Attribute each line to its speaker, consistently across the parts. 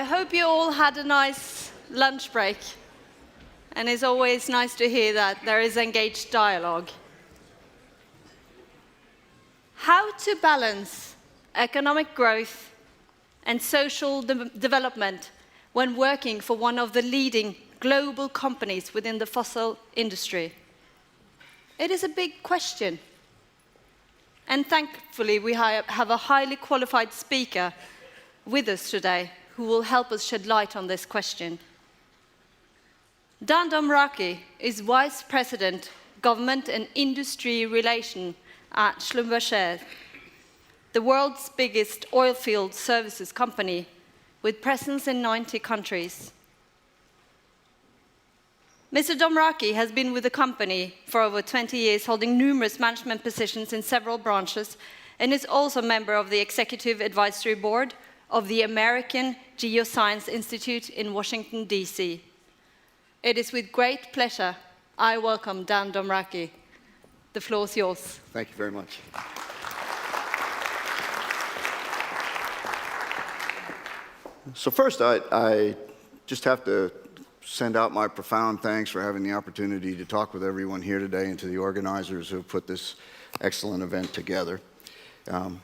Speaker 1: hope you all had a nice lunch break. And it's always nice to hear that there is engaged dialogue. How to balance economic growth and social development when working for one of the leading global companies within the fossil industry? It is a big question. And thankfully, we have a highly qualified speaker with us today who will help us shed light on this question. Dan Domraki is Vice President, Government and Industry Relations at Schlumberger, the world's biggest oilfield services company with presence in 90 countries. Mr. Domraki has been with the company for over 20 years, holding numerous management positions in several branches, and is also a member of the Executive Advisory Board of the American Geoscience Institute in Washington, D.C. It is with great pleasure I welcome Dan Domraki. The floor is yours.
Speaker 2: Thank you very much. So first, I just have to send out my profound thanks for having the opportunity to talk with everyone here today and to the organizers who have put this excellent event together.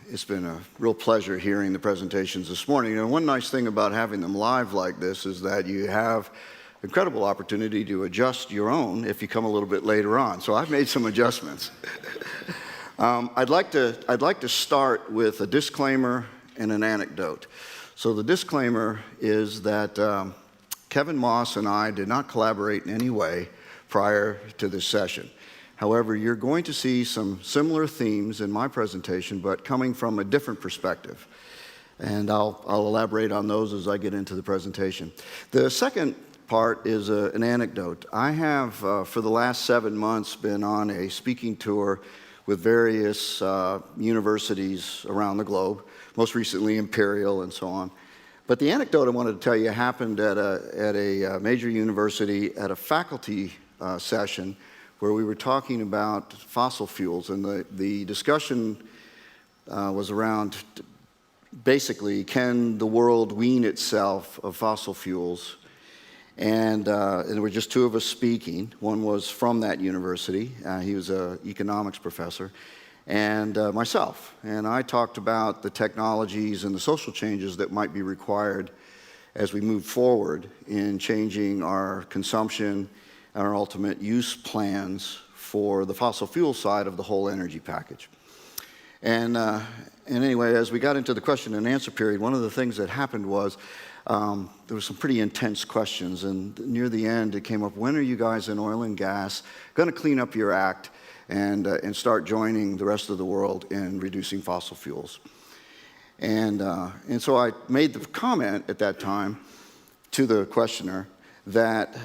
Speaker 2: It's been a real pleasure hearing the presentations this morning. And one nice thing about having them live like this is that you have incredible opportunity to adjust your own if you come a little bit later on. So I've made some adjustments. I'd like to start with a disclaimer and an anecdote. So the disclaimer is that Kevin Moss and I did not collaborate in any way prior to this session. However, you're going to see some similar themes in my presentation, but coming from a different perspective. And I'll elaborate on those as I get into the presentation. The second part is an anecdote. I have, for the last 7 months, been on a speaking tour with various universities around the globe, most recently Imperial and so on. But the anecdote I wanted to tell you happened at a major university at a faculty session where we were talking about fossil fuels, and the discussion was around basically, can the world wean itself of fossil fuels? And there were just two of us speaking. One was from that university. He was an economics professor. And myself. And I talked about the technologies and the social changes that might be required as we move forward in changing our consumption and our ultimate use plans for the fossil fuel side of the whole energy package. And anyway, as we got into the question and answer period, one of the things that happened was there were some pretty intense questions. And near the end, it came up, when are you guys in oil and gas going to clean up your act and start joining the rest of the world in reducing fossil fuels? And so I made the comment at that time to the questioner that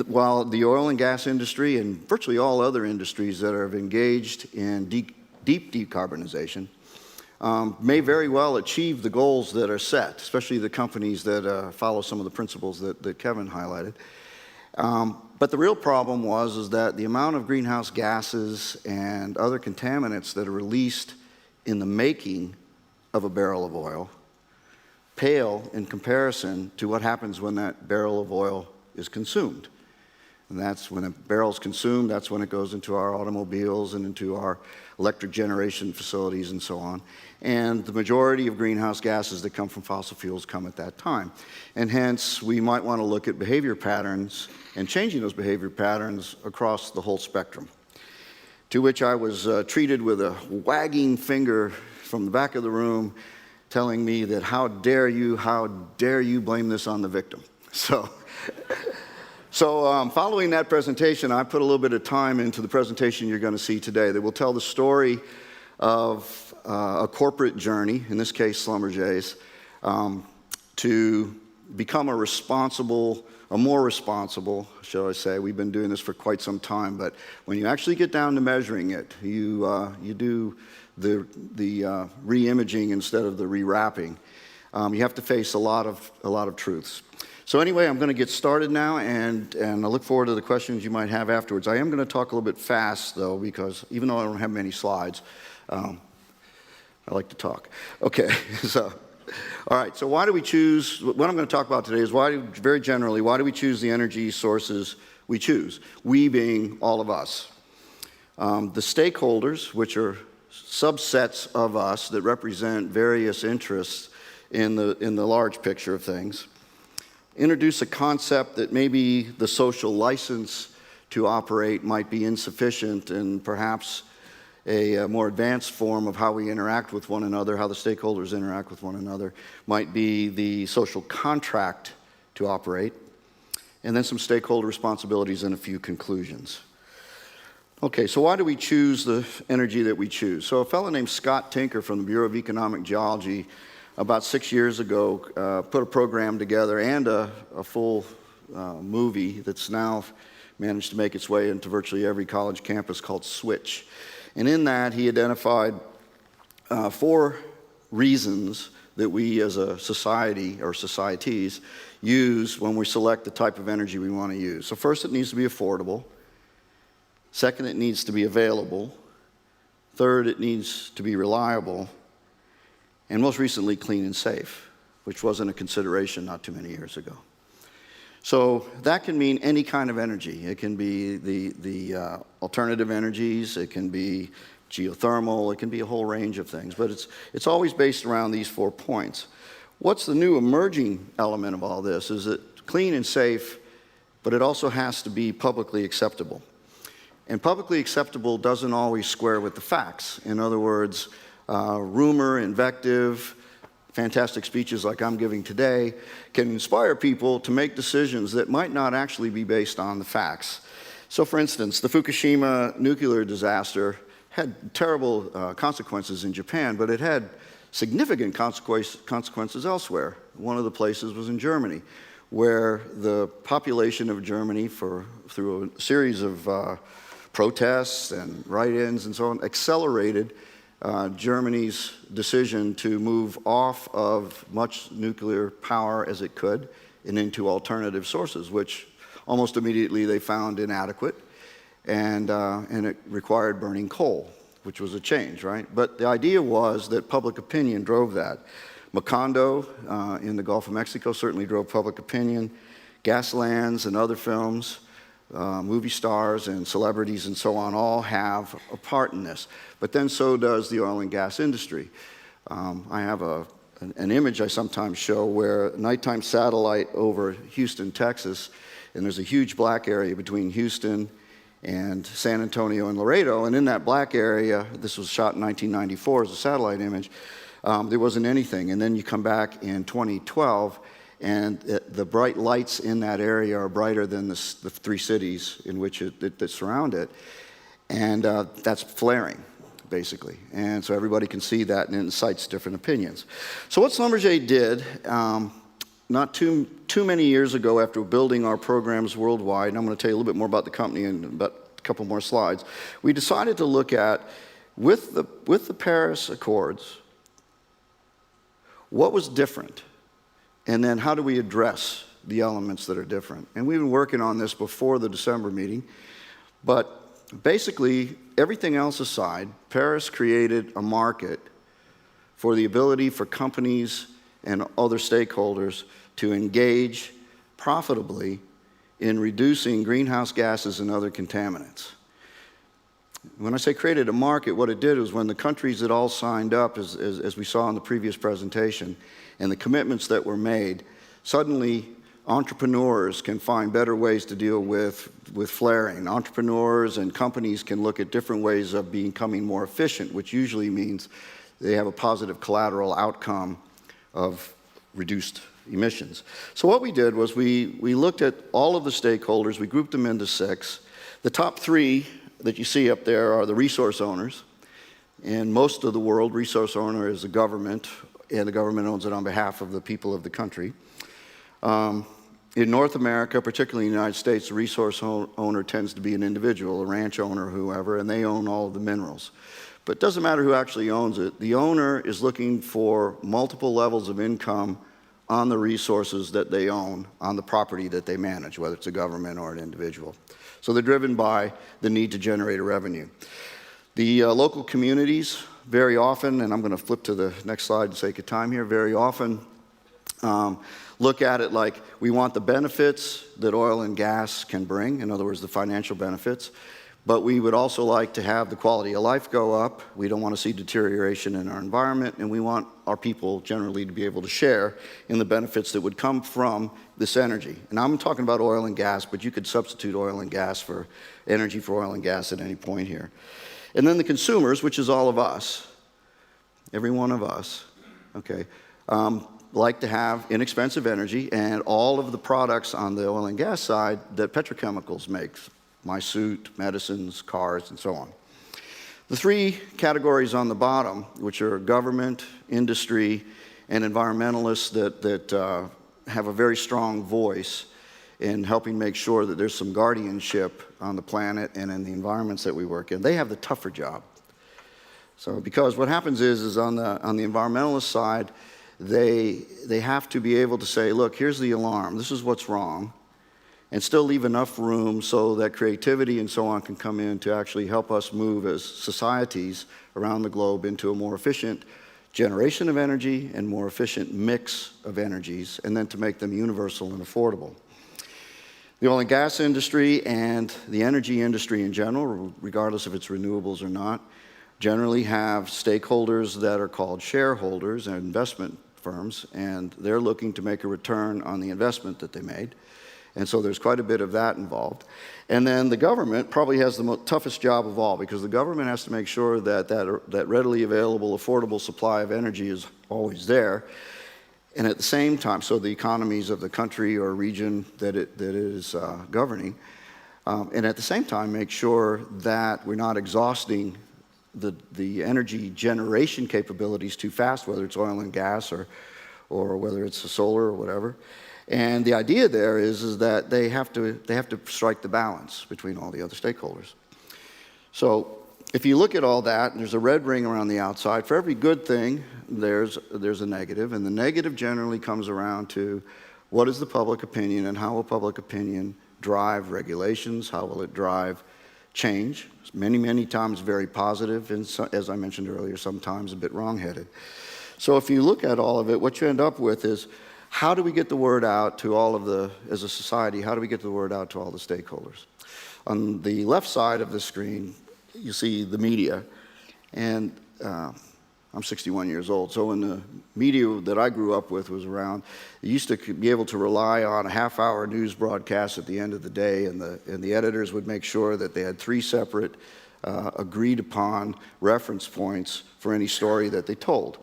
Speaker 2: while the oil and gas industry and virtually all other industries that are engaged in deep decarbonization may very well achieve the goals that are set, especially the companies that follow some of the principles that Kevin highlighted. But the real problem is that the amount of greenhouse gases and other contaminants that are released in the making of a barrel of oil pale in comparison to what happens when that barrel of oil is consumed. And that's when a barrel is consumed, that's when it goes into our automobiles and into our electric generation facilities and so on. And the majority of greenhouse gases that come from fossil fuels come at that time. And hence, we might want to look at behavior patterns and changing those behavior patterns across the whole spectrum. To which I was treated with a wagging finger from the back of the room telling me that how dare you blame this on the victim. So following that presentation, I put a little bit of time into the presentation you're going to see today that will tell the story of a corporate journey, in this case Schlumberger's, to become a more responsible, shall I say. We've been doing this for quite some time, but when you actually get down to measuring it, you do the re-imaging instead of the rewrapping. You have to face a lot of truths. So anyway, I'm going to get started now, and I look forward to the questions you might have afterwards. I am going to talk a little bit fast, though, because even though I don't have many slides, I like to talk. Okay, so All right, so why do we choose, what I'm going to talk about today is very generally, why do we choose the energy sources we choose? We being all of us. The stakeholders, which are subsets of us that represent various interests in the large picture of things, introduce a concept that maybe the social license to operate might be insufficient, and perhaps a more advanced form of how we interact with one another, how the stakeholders interact with one another, might be the social contract to operate, and then some stakeholder responsibilities and a few conclusions. Okay, so why do we choose the energy that we choose? So a fellow named Scott Tinker from the Bureau of Economic Geology about 6 years ago put a program together and a full movie that's now managed to make its way into virtually every college campus called Switch. And in that, he identified 4 reasons that we as a society or societies use when we select the type of energy we want to use. So first, it needs to be affordable. Second, it needs to be available. Third, it needs to be reliable. And most recently, clean and safe, which wasn't a consideration not too many years ago. So that can mean any kind of energy. It can be the alternative energies, it can be geothermal, it can be a whole range of things, but it's always based around these 4 points. What's the new emerging element of all this is that clean and safe, but it also has to be publicly acceptable. And publicly acceptable doesn't always square with the facts. In other words, rumor, invective, fantastic speeches like I'm giving today can inspire people to make decisions that might not actually be based on the facts. So for instance, the Fukushima nuclear disaster had terrible consequences in Japan, but it had significant consequences elsewhere. One of the places was in Germany, where the population of Germany, through a series of protests and write-ins and so on, accelerated Germany's decision to move off of much nuclear power as it could and into alternative sources, which almost immediately they found inadequate, and it required burning coal, which was a change, right? But the idea was that public opinion drove that. Macondo in the Gulf of Mexico certainly drove public opinion. Gaslands and other films, movie stars and celebrities and so on all have a part in this. But then so does the oil and gas industry. I have an image I sometimes show where a nighttime satellite over Houston, Texas, and there's a huge black area between Houston and San Antonio and Laredo, and in that black area, this was shot in 1994 as a satellite image, there wasn't anything. And then you come back in 2012, and the bright lights in that area are brighter than the 3 cities in which that surround it. And that's flaring, basically. And so everybody can see that, and it incites different opinions. So what Schlumberger did, not too many years ago after building our programs worldwide, and I'm going to tell you a little bit more about the company in about a couple more slides, we decided to look at, with the Paris Accords, what was different? And then how do we address the elements that are different? And we've been working on this before the December meeting. But basically, everything else aside, Paris created a market for the ability for companies and other stakeholders to engage profitably in reducing greenhouse gases and other contaminants. When I say created a market, what it did was when the countries that all signed up, as we saw in the previous presentation, and the commitments that were made, suddenly entrepreneurs can find better ways to deal with flaring. Entrepreneurs and companies can look at different ways of becoming more efficient, which usually means they have a positive collateral outcome of reduced emissions. So what we did was we looked at all of the stakeholders, we grouped them into 6. The top 3 that you see up there are the resource owners. In most of the world, resource owner is the government, and the government owns it on behalf of the people of the country. In North America, particularly in the United States, the resource owner tends to be an individual, a ranch owner, whoever, and they own all of the minerals. But it doesn't matter who actually owns it. The owner is looking for multiple levels of income on the resources that they own, on the property that they manage, whether it's a government or an individual. So they're driven by the need to generate a revenue. The local communities very often, and I'm going to flip to the next slide for sake of time here, very often look at it like we want the benefits that oil and gas can bring, in other words, the financial benefits, but we would also like to have the quality of life go up. We don't want to see deterioration in our environment, and we want our people generally to be able to share in the benefits that would come from this energy. And I'm talking about oil and gas, but you could substitute oil and gas for energy for oil and gas at any point here. And then the consumers, which is all of us, every one of us, okay, like to have inexpensive energy and all of the products on the oil and gas side that petrochemicals make, my suit, medicines, cars, and so on. The three categories on the bottom, which are government, industry, and environmentalists that have a very strong voice in helping make sure that there's some guardianship on the planet and in the environments that we work in, they have the tougher job. So because what happens is on the environmentalist side, they have to be able to say, look, here's the alarm, this is what's wrong, and still leave enough room so that creativity and so on can come in to actually help us move as societies around the globe into a more efficient generation of energy and more efficient mix of energies, and then to make them universal and affordable. The oil and gas industry and the energy industry in general, regardless if it's renewables or not, generally have stakeholders that are called shareholders and investment firms, and they're looking to make a return on the investment that they made. And so there's quite a bit of that involved. And then the government probably has the toughest job of all, because the government has to make sure that readily available, affordable supply of energy is always there. And at the same time, so the economies of the country or region that it is governing, and at the same time make sure that we're not exhausting the energy generation capabilities too fast, whether it's oil and gas or whether it's solar or whatever. And the idea there is that they have to strike the balance between all the other stakeholders. So if you look at all that, and there's a red ring around the outside, for every good thing, there's a negative, and the negative generally comes around to what is the public opinion and how will public opinion drive regulations, how will it drive change, many, many times very positive, and so, as I mentioned earlier, sometimes a bit wrong-headed. So if you look at all of it, what you end up with is, how do we get the word out to all of as a society, how do we get the word out to all the stakeholders? On the left side of the screen, you see the media, and I'm 61 years old, so when the media that I grew up with was around, you used to be able to rely on a half-hour news broadcast at the end of the day, and the editors would make sure that they had 3 separate agreed-upon reference points for any story that they told.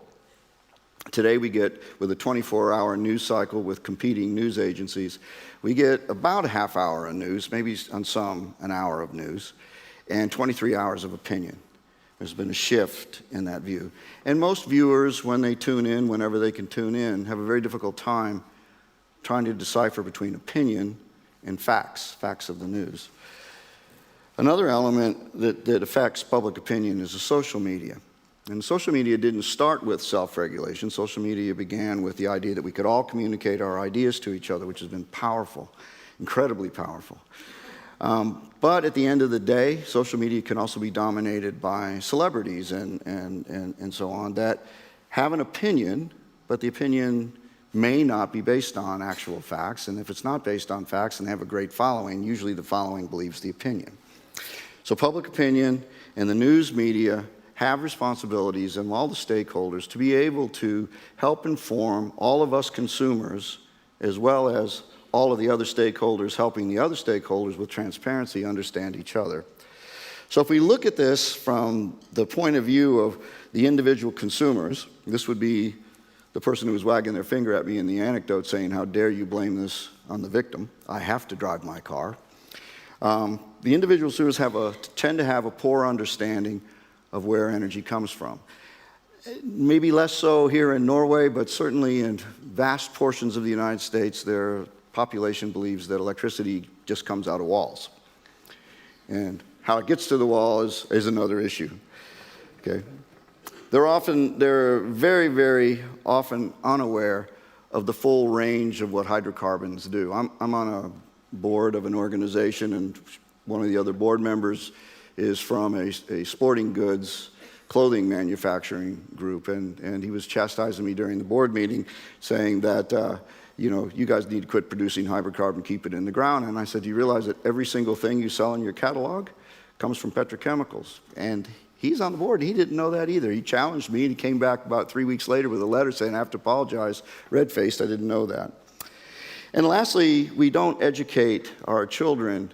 Speaker 2: Today we get, with a 24-hour news cycle with competing news agencies, we get about a half hour of news, maybe on some an hour of news, and 23 hours of opinion. There's been a shift in that view. And most viewers, when they tune in, whenever they can tune in, have a very difficult time trying to decipher between opinion and facts of the news. Another element that affects public opinion is the social media. And social media didn't start with self-regulation. Social media began with the idea that we could all communicate our ideas to each other, which has been powerful, incredibly powerful. But at the end of the day, social media can also be dominated by celebrities and so on that have an opinion, but the opinion may not be based on actual facts. And if it's not based on facts and they have a great following, usually the following believes the opinion. So public opinion and the news media have responsibilities, and all the stakeholders, to be able to help inform all of us consumers, as well as all of the other stakeholders helping the other stakeholders with transparency understand each other. So if we look at this from the point of view of the individual consumers, this would be the person who was wagging their finger at me in the anecdote saying, how dare you blame this on the victim? I have to drive my car. The individual consumers tend to have a poor understanding of where energy comes from. Maybe less so here in Norway, but certainly in vast portions of the United States, their population believes that electricity just comes out of walls. And how it gets to the wall is another issue. Okay? They're very, very often unaware of the full range of what hydrocarbons do. I'm on a board of an organization, and one of the other board members is from a sporting goods clothing manufacturing group, and he was chastising me during the board meeting, saying that, you guys need to quit producing hydrocarbon, keep it in the ground. And I said, do you realize that every single thing you sell in your catalog comes from petrochemicals? And he's on the board, and he didn't know that either. He challenged me, and he came back about 3 weeks later with a letter saying, I have to apologize, red-faced, I didn't know that. And lastly, we don't educate our children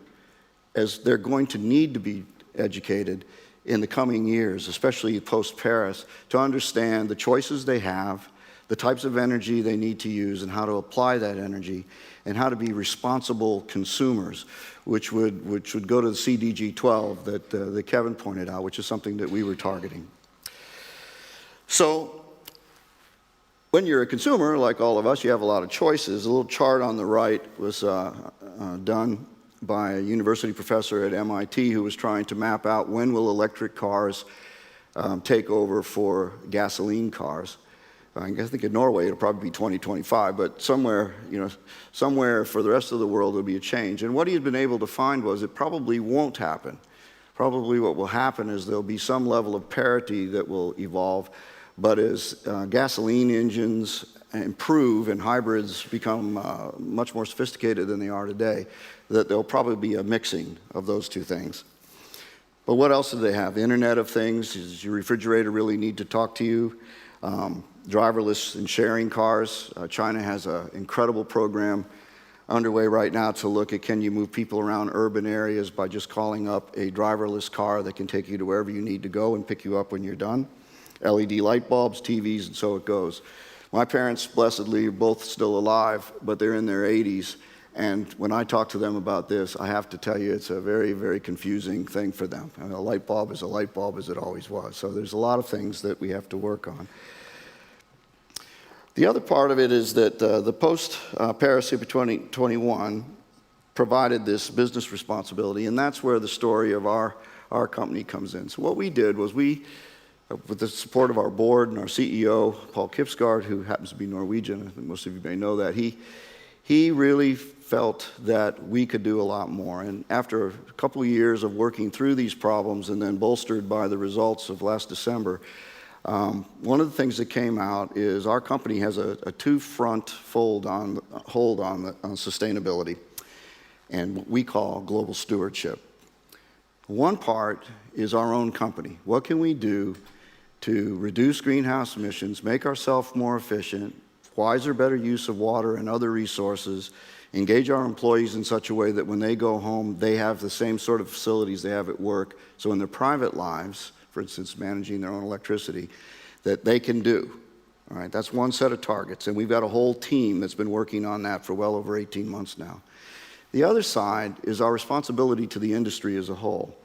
Speaker 2: as they're going to need to be educated in the coming years, especially post-Paris, to understand the choices they have, the types of energy they need to use, and how to apply that energy, and how to be responsible consumers, which would go to the CDG 12 that Kevin pointed out, which is something that we were targeting. So when you're a consumer, like all of us, you have a lot of choices. A little chart on the right was done by a university professor at MIT who was trying to map out when will electric cars take over for gasoline cars. I think in Norway it'll probably be 2025, but somewhere for the rest of the world there'll be a change. And what he had been able to find was it probably won't happen. Probably what will happen is there'll be some level of parity that will evolve, but as gasoline engines improve and hybrids become much more sophisticated than they are today, that there'll probably be a mixing of those two things. But what else do they have? The Internet of Things. Does your refrigerator really need to talk to you? Driverless and sharing cars. China has an incredible program underway right now to look at can you move people around urban areas by just calling up a driverless car that can take you to wherever you need to go and pick you up when you're done. LED light bulbs, TVs, and so it goes. My parents, blessedly, are both still alive, but they're in their 80s. And when I talk to them about this, I have to tell you it's a very, very confusing thing for them. I mean, a light bulb is a light bulb as it always was. So there's a lot of things that we have to work on. The other part of it is that the post-Paris 2021 provided this business responsibility, and that's where the story of our company comes in. So what we did was we, with the support of our board and our CEO, Paul Kipsgaard, who happens to be Norwegian, I think most of you may know that, he really felt that we could do a lot more. And after a couple of years of working through these problems and then bolstered by the results of last December, one of the things that came out is our company has a two-front hold on sustainability, and what we call global stewardship. One part is our own company. What can we do to reduce greenhouse emissions, make ourselves more efficient, wiser, better use of water and other resources, engage our employees in such a way that when they go home, they have the same sort of facilities they have at work, so in their private lives, for instance, managing their own electricity, that they can do. All right, that's one set of targets, and we've got a whole team that's been working on that for well over 18 months now. The other side is our responsibility to the industry as a whole.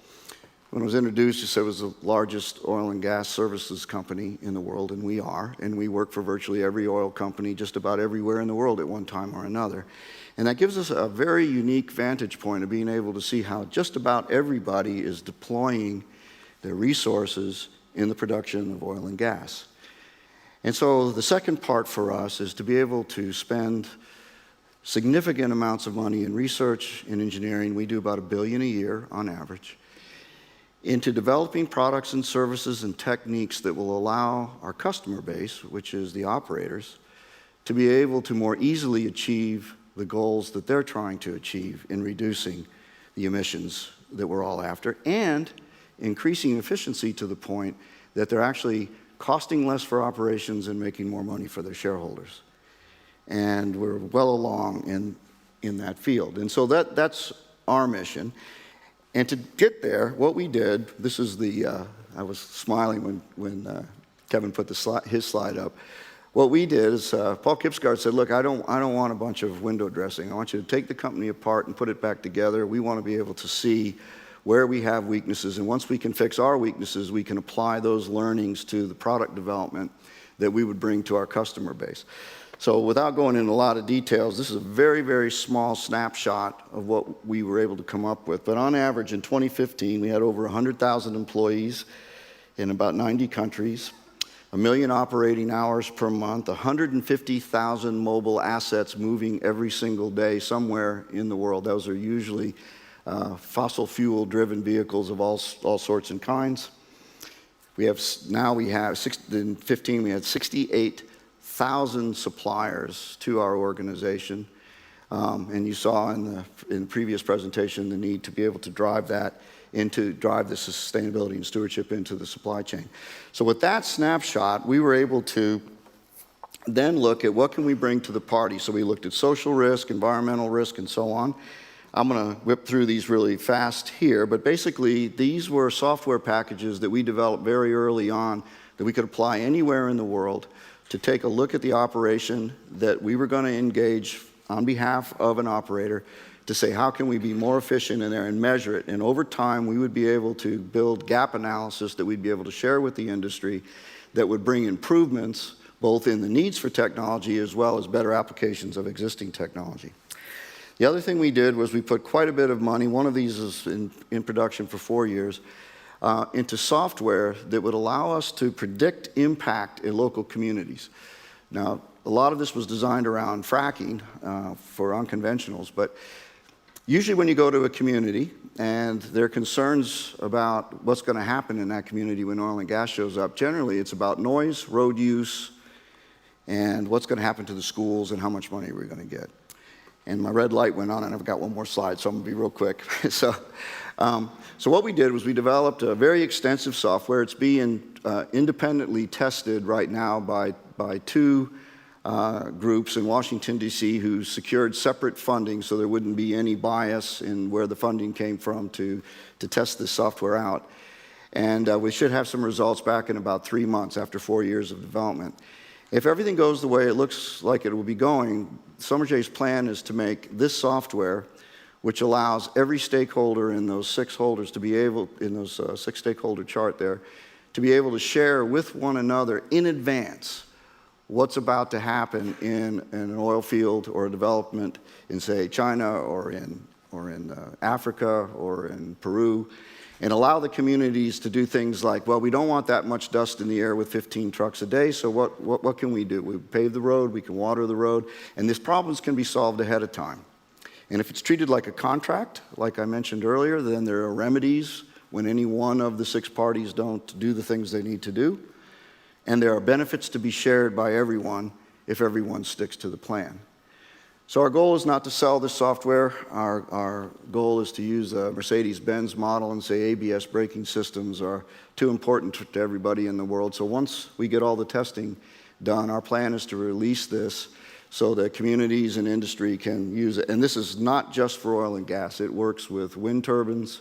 Speaker 2: When I was introduced, you said it was the largest oil and gas services company in the world, and we are, and we work for virtually every oil company just about everywhere in the world at one time or another. And that gives us a very unique vantage point of being able to see how just about everybody is deploying their resources in the production of oil and gas. And so the second part for us is to be able to spend significant amounts of money in research and engineering. We do about $1 billion a year on average, into developing products and services and techniques that will allow our customer base, which is the operators, to be able to more easily achieve the goals that they're trying to achieve in reducing the emissions that we're all after, and increasing efficiency to the point that they're actually costing less for operations and making more money for their shareholders. And we're well along in that field. And so that's our mission. And to get there, what we did, this is I was smiling when Kevin put his slide up. What we did is Paul Kipsgaard said, look, I don't want a bunch of window dressing. I want you to take the company apart and put it back together. We want to be able to see where we have weaknesses, and once we can fix our weaknesses, we can apply those learnings to the product development that we would bring to our customer base. So without going into a lot of details, this is a very, very small snapshot of what we were able to come up with. But on average, in 2015, we had over 100,000 employees in about 90 countries, 1 million operating hours per month, 150,000 mobile assets moving every single day somewhere in the world. Those are usually fossil fuel-driven vehicles of all sorts and kinds. Now we have, in 15, we had 68,000 suppliers to our organization. And you saw in the previous presentation the need to be able to drive the sustainability and stewardship into the supply chain. So with that snapshot, we were able to then look at what can we bring to the party. So we looked at social risk, environmental risk, and so on. I'm going to whip through these really fast here, but basically these were software packages that we developed very early on that we could apply anywhere in the world to take a look at the operation that we were going to engage on behalf of an operator to say how can we be more efficient in there and measure it. And over time we would be able to build gap analysis that we'd be able to share with the industry that would bring improvements both in the needs for technology as well as better applications of existing technology. The other thing we did was we put quite a bit of money, one of these is in production for 4 years, into software that would allow us to predict impact in local communities. Now, a lot of this was designed around fracking for unconventionals, but usually when you go to a community and there are concerns about what's going to happen in that community when oil and gas shows up, generally it's about noise, road use, and what's going to happen to the schools and how much money we're going to get. And my red light went on and I've got one more slide, so I'm going to be real quick. So what we did was we developed a very extensive software. It's being independently tested right now by 2 groups in Washington, D.C. who secured separate funding so there wouldn't be any bias in where the funding came from to test this software out. And we should have some results back in about 3 months after 4 years of development. If everything goes the way it looks like it will be going, Schlumberger's plan is to make this software, which allows every stakeholder in those 6 holders to be able, in those 6 stakeholder chart there, to be able to share with one another in advance what's about to happen in an oil field or a development in, say, China or in Africa or in Peru, and allow the communities to do things like, well, we don't want that much dust in the air with 15 trucks a day, so what can we do? We pave the road, we can water the road, and these problems can be solved ahead of time. And if it's treated like a contract, like I mentioned earlier, then there are remedies when any one of the 6 parties don't do the things they need to do. And there are benefits to be shared by everyone if everyone sticks to the plan. So our goal is not to sell this software. Our goal is to use a Mercedes-Benz model and say ABS braking systems are too important to everybody in the world. So once we get all the testing done, our plan is to release this so that communities and industry can use it. And this is not just for oil and gas. It works with wind turbines.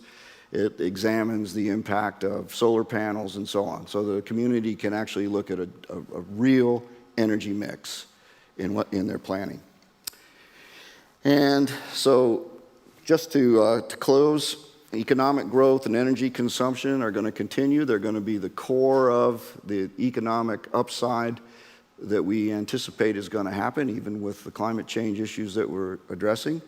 Speaker 2: It examines the impact of solar panels and so on. So the community can actually look at a real energy mix in their planning. And so just to close, economic growth and energy consumption are going to continue. They're going to be the core of the economic upside that we anticipate is going to happen, even with the climate change issues that we're addressing.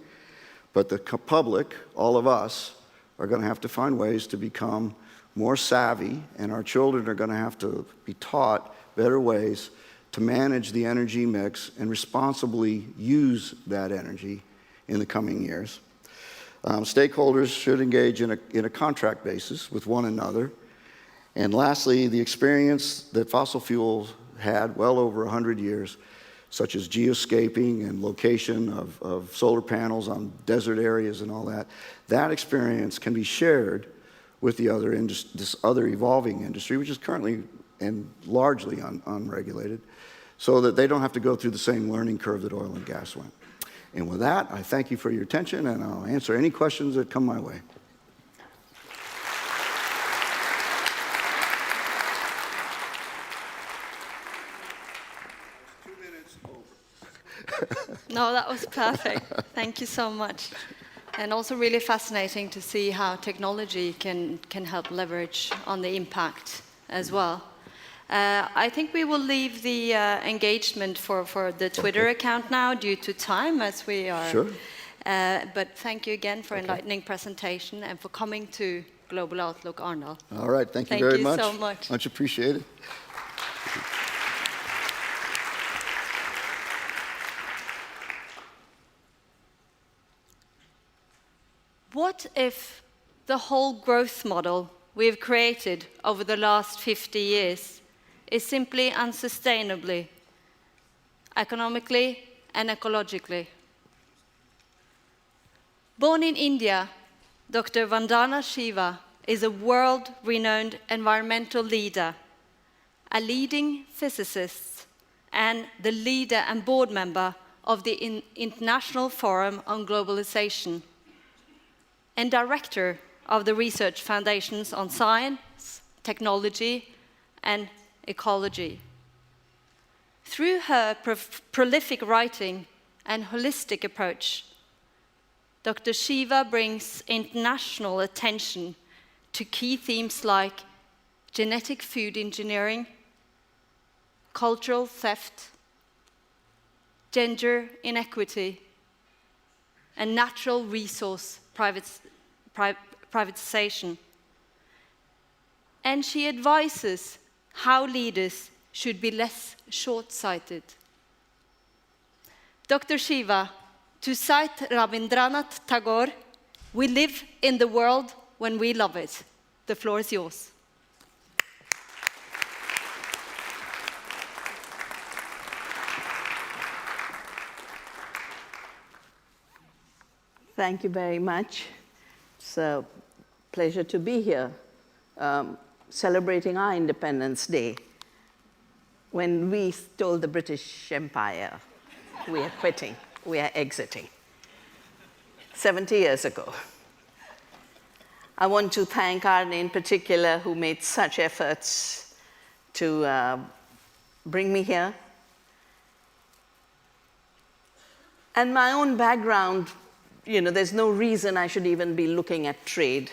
Speaker 2: But the public, all of us, are going to have to find ways to become more savvy, and our children are going to have to be taught better ways to manage the energy mix and responsibly use that energy in the coming years. Stakeholders should engage in a contract basis with one another. And lastly, the experience that fossil fuels had well over 100 years, such as geoscaping and location of solar panels on desert areas and all that, that experience can be shared with this other evolving industry, which is currently and largely unregulated, so that they don't have to go through the same learning curve that oil and gas went. And with that, I thank you for your attention, and I'll answer any questions that come my way.
Speaker 1: No, that was perfect. Thank you so much. And also really fascinating to see how technology can help leverage on the impact as well. I think we will leave the engagement for the Twitter account now due to time, as we are.
Speaker 2: Sure.
Speaker 1: But thank you again for enlightening presentation and for coming to Global Outlook Arendal.
Speaker 2: All right, thank you very much.
Speaker 1: Thank you so much.
Speaker 2: Much appreciated.
Speaker 1: What if the whole growth model we've created over the last 50 years is simply unsustainable, economically and ecologically. Born in India, Dr. Vandana Shiva is a world-renowned environmental leader, a leading physicist, and the leader and board member of the International Forum on Globalization, and director of the research foundations on science, technology, and ecology. Through her prolific writing and holistic approach, Dr. Shiva brings international attention to key themes like genetic food engineering, cultural theft, gender inequity, and natural resource privatization. And she advises how leaders should be less short-sighted. Dr. Shiva, to cite Rabindranath Tagore, we live in the world when we love it. The floor is yours.
Speaker 3: Thank you very much. It's a pleasure to be here, celebrating our Independence Day. When we told the British Empire, we are quitting, we are exiting, 70 years ago. I want to thank Arne in particular, who made such efforts to bring me here. And my own background, there's no reason I should even be looking at trade.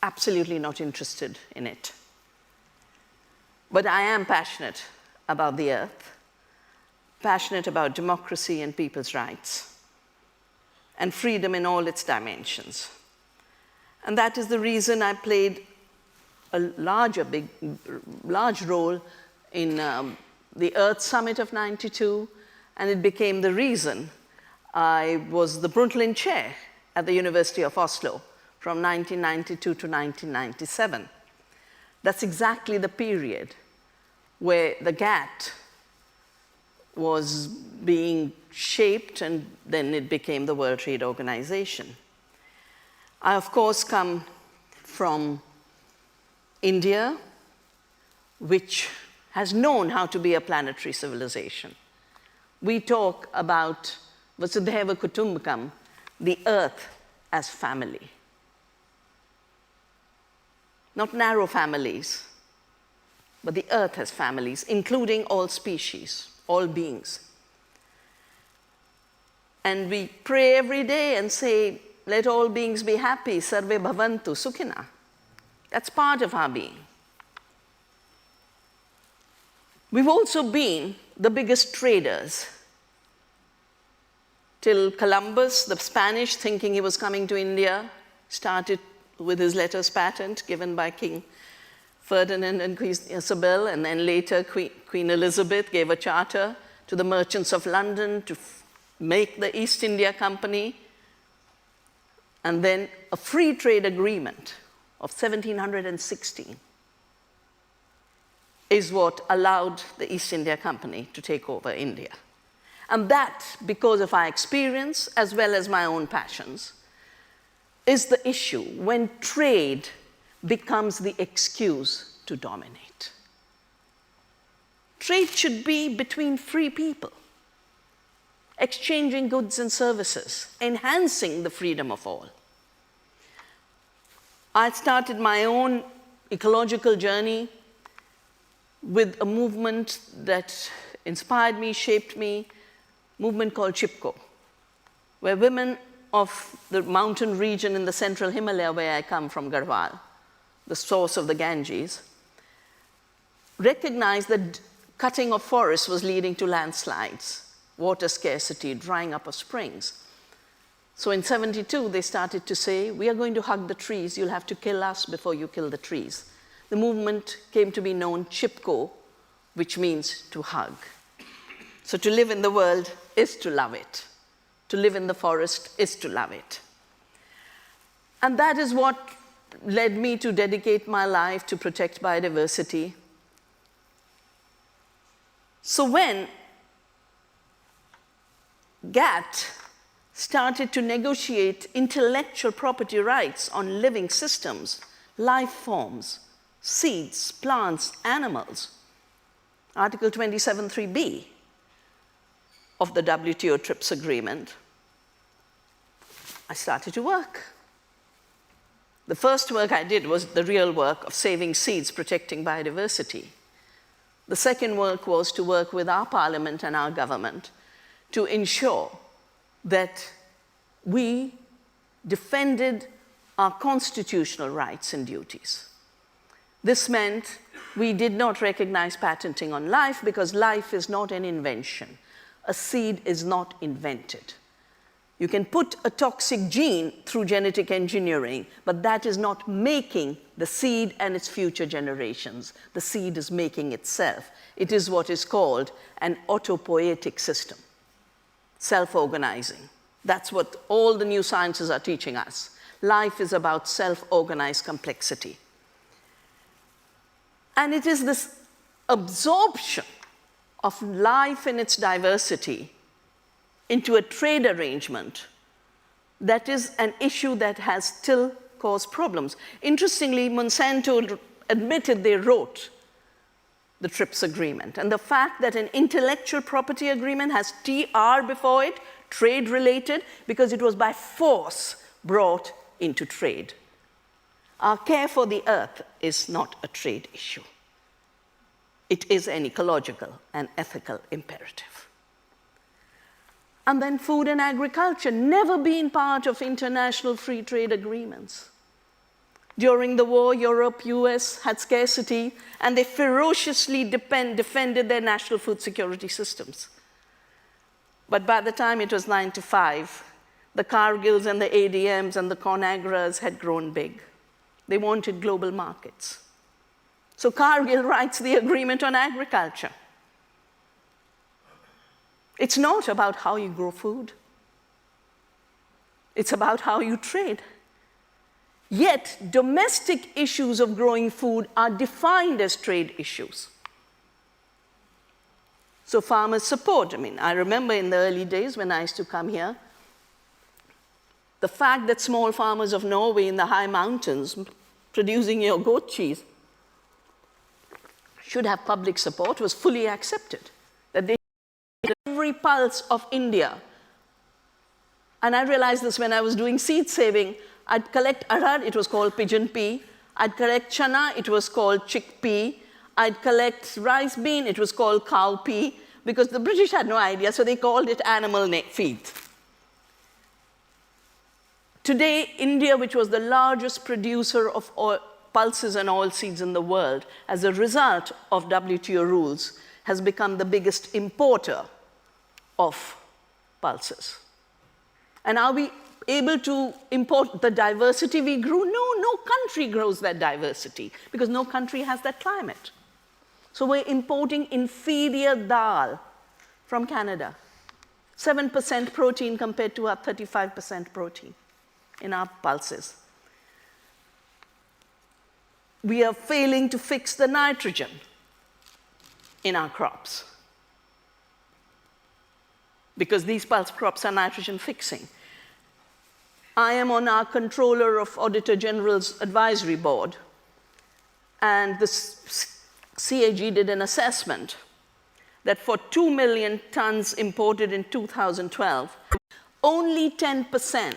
Speaker 3: Absolutely not interested in it. But I am passionate about the earth, passionate about democracy and people's rights, and freedom in all its dimensions. And that is the reason I played a large role in the Earth Summit of '92, and it became the reason I was the Brundtland Chair at the University of Oslo from 1992 to 1997. That's exactly the period where the GATT was being shaped, and then it became the World Trade Organization. I, of course, come from India, which has known how to be a planetary civilization. We talk about Vasudhaiva Kutumbakam, the earth as family. Not narrow families, but the earth has families, including all species, all beings. And we pray every day and say, let all beings be happy, sarve bhavantu sukhina. That's part of our being. We've also been the biggest traders. Till Columbus, the Spanish, thinking he was coming to India, started with his letters patent given by King Ferdinand and Queen Isabel, and then later Queen Elizabeth gave a charter to the merchants of London to make the East India Company, and then a free trade agreement of 1716 is what allowed the East India Company to take over India. And that, because of our experience as well as my own passions, is the issue when trade becomes the excuse to dominate. Trade should be between free people, exchanging goods and services, enhancing the freedom of all. I started my own ecological journey with a movement that inspired me, shaped me, movement called Chipko, where women of the mountain region in the central Himalaya, where I come from, Garhwal, the source of the Ganges, recognized that cutting of forests was leading to landslides, water scarcity, drying up of springs. So in '72, they started to say, we are going to hug the trees, you'll have to kill us before you kill the trees. The movement came to be known Chipko, which means to hug. So to live in the world is to love it. To live in the forest is to love it. And that is what led me to dedicate my life to protect biodiversity. So when GATT started to negotiate intellectual property rights on living systems, life forms, seeds, plants, animals, Article 27.3b of the WTO TRIPS agreement, I started to work. The first work I did was the real work of saving seeds, protecting biodiversity. The second work was to work with our parliament and our government to ensure that we defended our constitutional rights and duties. This meant we did not recognize patenting on life because life is not an invention. A seed is not invented. You can put a toxic gene through genetic engineering, but that is not making the seed and its future generations. The seed is making itself. It is what is called an autopoietic system, self-organizing. That's what all the new sciences are teaching us. Life is about self-organized complexity. And it is this absorption of life and its diversity into a trade arrangement that is an issue that has still caused problems. Interestingly, Monsanto admitted they wrote the TRIPS agreement. And the fact that an intellectual property agreement has TR before it, trade-related, because it was by force brought into trade. Our care for the earth is not a trade issue. It is an ecological and ethical imperative. And then food and agriculture, never been part of international free trade agreements. During the war, Europe, US had scarcity, and they ferociously defended their national food security systems. But by the time it was 95, the Cargills and the ADMs and the ConAgras had grown big. They wanted global markets. So Cargill writes the agreement on agriculture. It's not about how you grow food. It's about how you trade. Yet, domestic issues of growing food are defined as trade issues. So farmers support. I remember in the early days when I used to come here, the fact that small farmers of Norway in the high mountains producing your goat cheese should have public support was fully accepted. That they every pulse of India. And I realized this when I was doing seed saving. I'd collect arad, it was called pigeon pea. I'd collect chana, it was called chickpea. I'd collect rice bean, it was called cowpea, because the British had no idea, so they called it animal feed. Today, India, which was the largest producer of pulses and oilseeds in the world, as a result of WTO rules, has become the biggest importer of pulses. And are we able to import the diversity we grew? No, no country grows that diversity, because no country has that climate. So we're importing inferior dal from Canada. 7% protein compared to our 35% protein in our pulses. We are failing to fix the nitrogen in our crops, because these pulse crops are nitrogen fixing. I am on our Controller of Auditor General's advisory board, and the CAG did an assessment that for 2 million tons imported in 2012, only 10%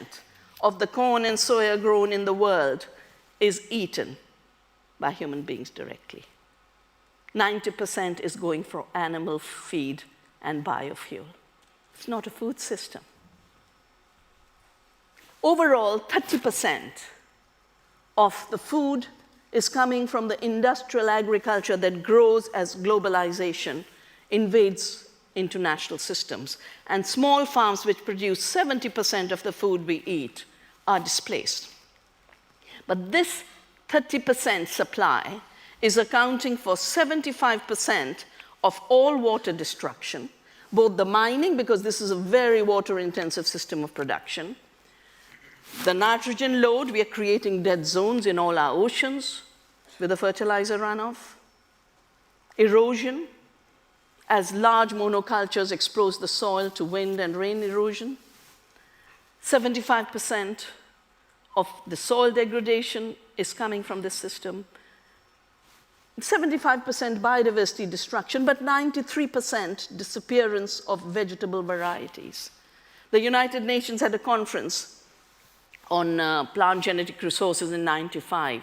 Speaker 3: of the corn and soya grown in the world is eaten by human beings directly. 90% is going for animal feed and biofuel. It's not a food system. Overall, 30% of the food is coming from the industrial agriculture that grows as globalization invades international systems. And small farms, which produce 70% of the food we eat, are displaced. But this 30% supply is accounting for 75% of all water destruction, both the mining, because this is a very water-intensive system of production, The nitrogen load, we are creating dead zones in all our oceans with the fertilizer runoff. Erosion, as large monocultures expose the soil to wind and rain erosion. 75% of the soil degradation is coming from this system. 75% biodiversity destruction, but 93% disappearance of vegetable varieties. The United Nations had a conference on plant genetic resources in '95.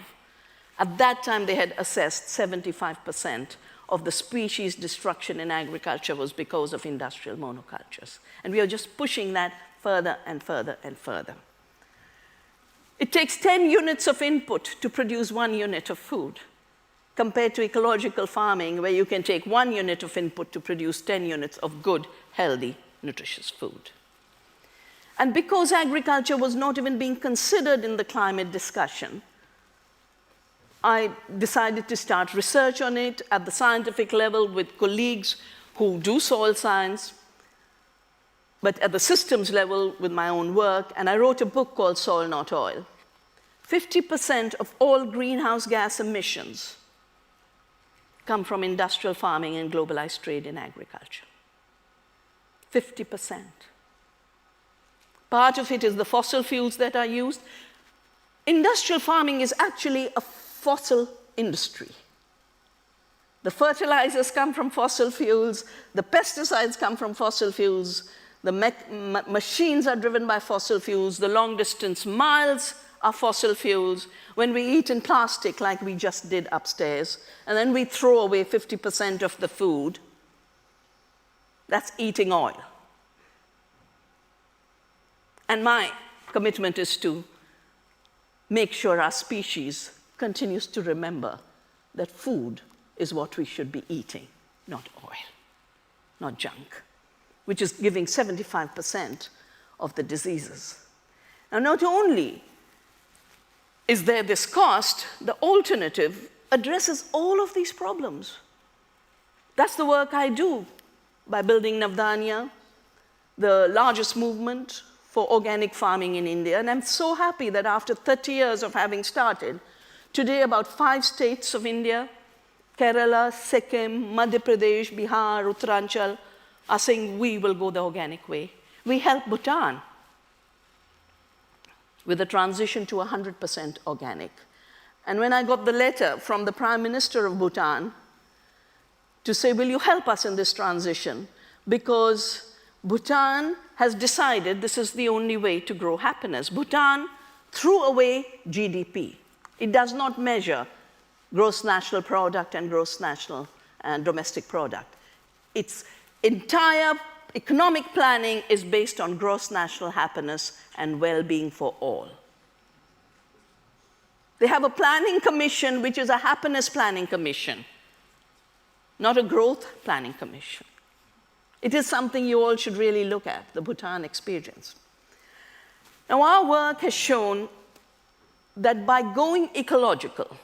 Speaker 3: At that time, they had assessed 75% of the species destruction in agriculture was because of industrial monocultures. And we are just pushing that further and further and further. It takes 10 units of input to produce 1 unit of food, compared to ecological farming, where you can take 1 unit of input to produce 10 units of good, healthy, nutritious food. And because agriculture was not even being considered in the climate discussion, I decided to start research on it at the scientific level with colleagues who do soil science, but at the systems level with my own work, and I wrote a book called Soil Not Oil. 50% of all greenhouse gas emissions come from industrial farming and globalized trade in agriculture. 50%. Part of it is the fossil fuels that are used. Industrial farming is actually a fossil industry. The fertilizers come from fossil fuels, the pesticides come from fossil fuels, the machines are driven by fossil fuels, the long distance miles are fossil fuels. When we eat in plastic, like we just did upstairs, and then we throw away 50% of the food, that's eating oil. And my commitment is to make sure our species continues to remember that food is what we should be eating, not oil, not junk, which is giving 75% of the diseases. Now, not only is there this cost, the alternative addresses all of these problems. That's the work I do by building Navdanya, the largest movement for organic farming in India. And I'm so happy that after 30 years of having started, today about 5 states of India, Kerala, Sikkim, Madhya Pradesh, Bihar, Uttaranchal, are saying we will go the organic way. We help Bhutan with a transition to 100% organic. And when I got the letter from the Prime Minister of Bhutan to say, will you help us in this transition? Because Bhutan has decided this is the only way to grow happiness. Bhutan threw away GDP. It does not measure gross national product and gross national and domestic product. Its entire economic planning is based on gross national happiness and well-being for all. They have a planning commission, which is a happiness planning commission, not a growth planning commission. It is something you all should really look at, the Bhutan experience. Now, our work has shown that by going ecological,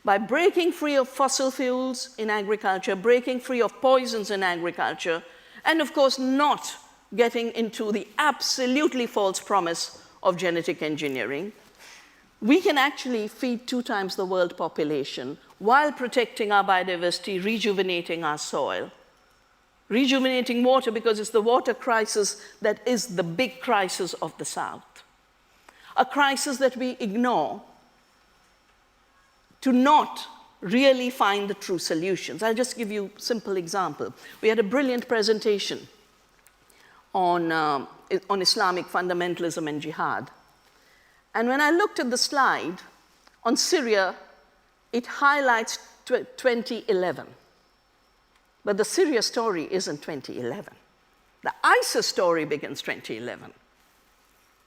Speaker 3: by breaking free of fossil fuels in agriculture, breaking free of poisons in agriculture, and of course not getting into the absolutely false promise of genetic engineering, we can actually feed 2 times the world population while protecting our biodiversity, rejuvenating our soil, rejuvenating water, because it's the water crisis that is the big crisis of the South. A crisis that we ignore to not really find the true solutions. I'll just give you a simple example. We had a brilliant presentation on Islamic fundamentalism and jihad. And when I looked at the slide on Syria, it highlights 2011. But the Syria story isn't 2011. The ISIS story begins 2011.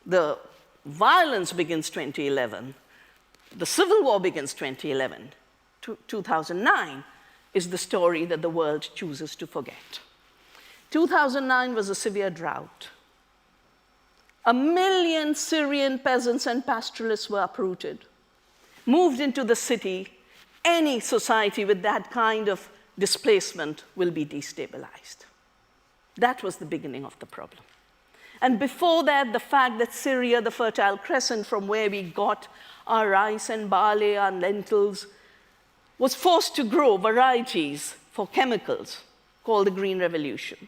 Speaker 3: The violence begins 2011. The civil war begins 2011. 2009 is the story that the world chooses to forget. 2009 was a severe drought. 1 million Syrian peasants and pastoralists were uprooted, moved into the city. Any society with that kind of displacement will be destabilized. That was the beginning of the problem. And before that, the fact that Syria, the Fertile Crescent, from where we got our rice and barley and lentils, was forced to grow varieties for chemicals called the Green Revolution,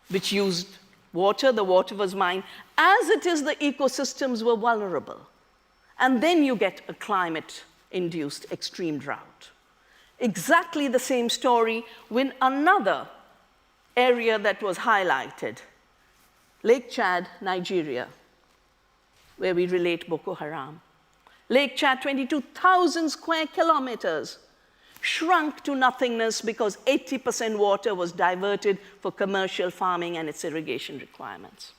Speaker 3: which used water. The water was mined. As it is, the ecosystems were vulnerable. And then you get a climate-induced extreme drought. Exactly the same story with another area that was highlighted, Lake Chad, Nigeria, where we relate Boko Haram. Lake Chad, 22,000 square kilometers, shrunk to nothingness because 80% water was diverted for commercial farming and its irrigation requirements.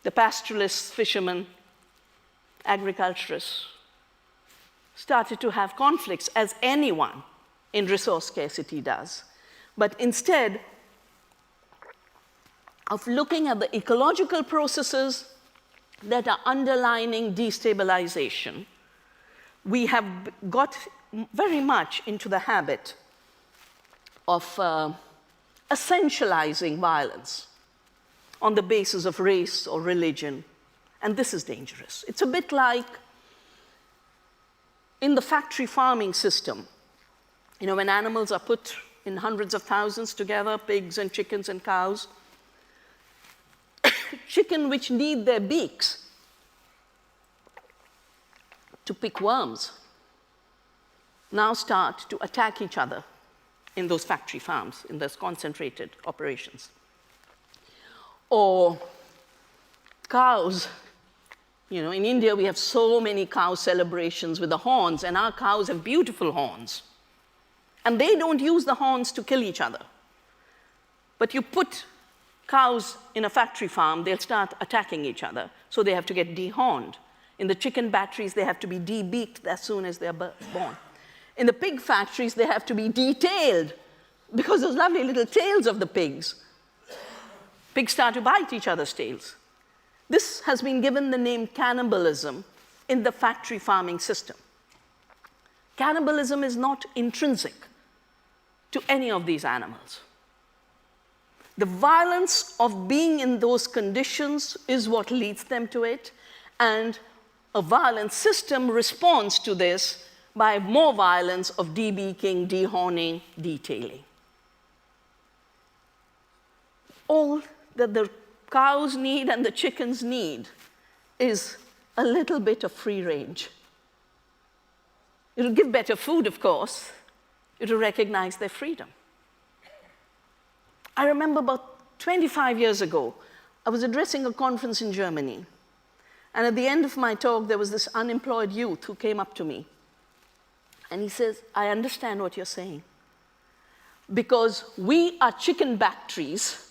Speaker 3: The pastoralists, fishermen, agriculturists started to have conflicts, as anyone in resource scarcity does. But instead of looking at the ecological processes that are underlining destabilization, we have got very much into the habit of essentializing violence on the basis of race or religion, and this is dangerous. It's a bit like in the factory farming system, when animals are put in hundreds of thousands together, pigs and chickens and cows, chicken which need their beaks to pick worms now start to attack each other in those factory farms, in those concentrated operations. Or cows. In India, we have so many cow celebrations with the horns, and our cows have beautiful horns. And they don't use the horns to kill each other. But you put cows in a factory farm, they'll start attacking each other, so they have to get dehorned. In the chicken batteries, they have to be de-beaked as soon as they're born. In the pig factories, they have to be detailed, because those lovely little tails of the pigs, pigs start to bite each other's tails. This has been given the name cannibalism in the factory farming system. Cannibalism is not intrinsic to any of these animals. The violence of being in those conditions is what leads them to it, and a violent system responds to this by more violence of debeaking, dehorning, detailing. All that the cows need and the chickens need is a little bit of free range. It'll give better food, of course. It'll recognize their freedom. I remember about 25 years ago, I was addressing a conference in Germany. And at the end of my talk, there was this unemployed youth who came up to me. And he says, I understand what you're saying. Because we are chicken batteries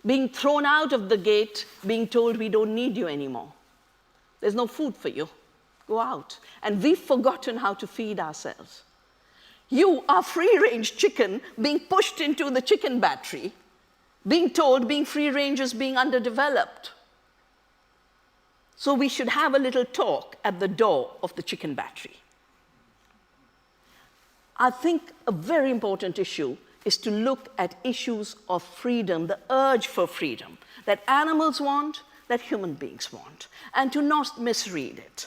Speaker 3: being thrown out of the gate, being told we don't need you anymore. There's no food for you. Go out. And we've forgotten how to feed ourselves. You are free-range chicken being pushed into the chicken battery, being told being free-range is being underdeveloped. So we should have a little talk at the door of the chicken battery. I think a very important issue is to look at issues of freedom, the urge for freedom that animals want, that human beings want, and to not misread it.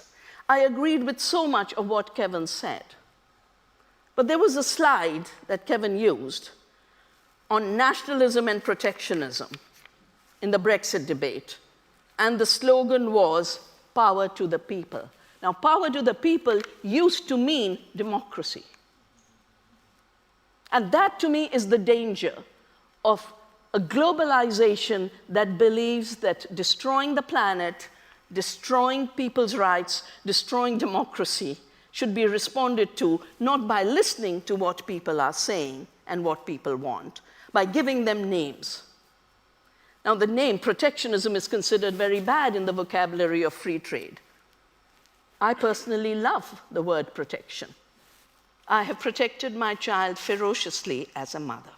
Speaker 3: I agreed with so much of what Kevin said. But there was a slide that Kevin used on nationalism and protectionism in the Brexit debate. And the slogan was, power to the people. Now, power to the people used to mean democracy. And that, to me, is the danger of a globalization that believes that destroying the planet, destroying people's rights, destroying democracy should be responded to not by listening to what people are saying and what people want, by giving them names. Now, the name protectionism is considered very bad in the vocabulary of free trade. I personally love the word protection. I have protected my child ferociously as a mother.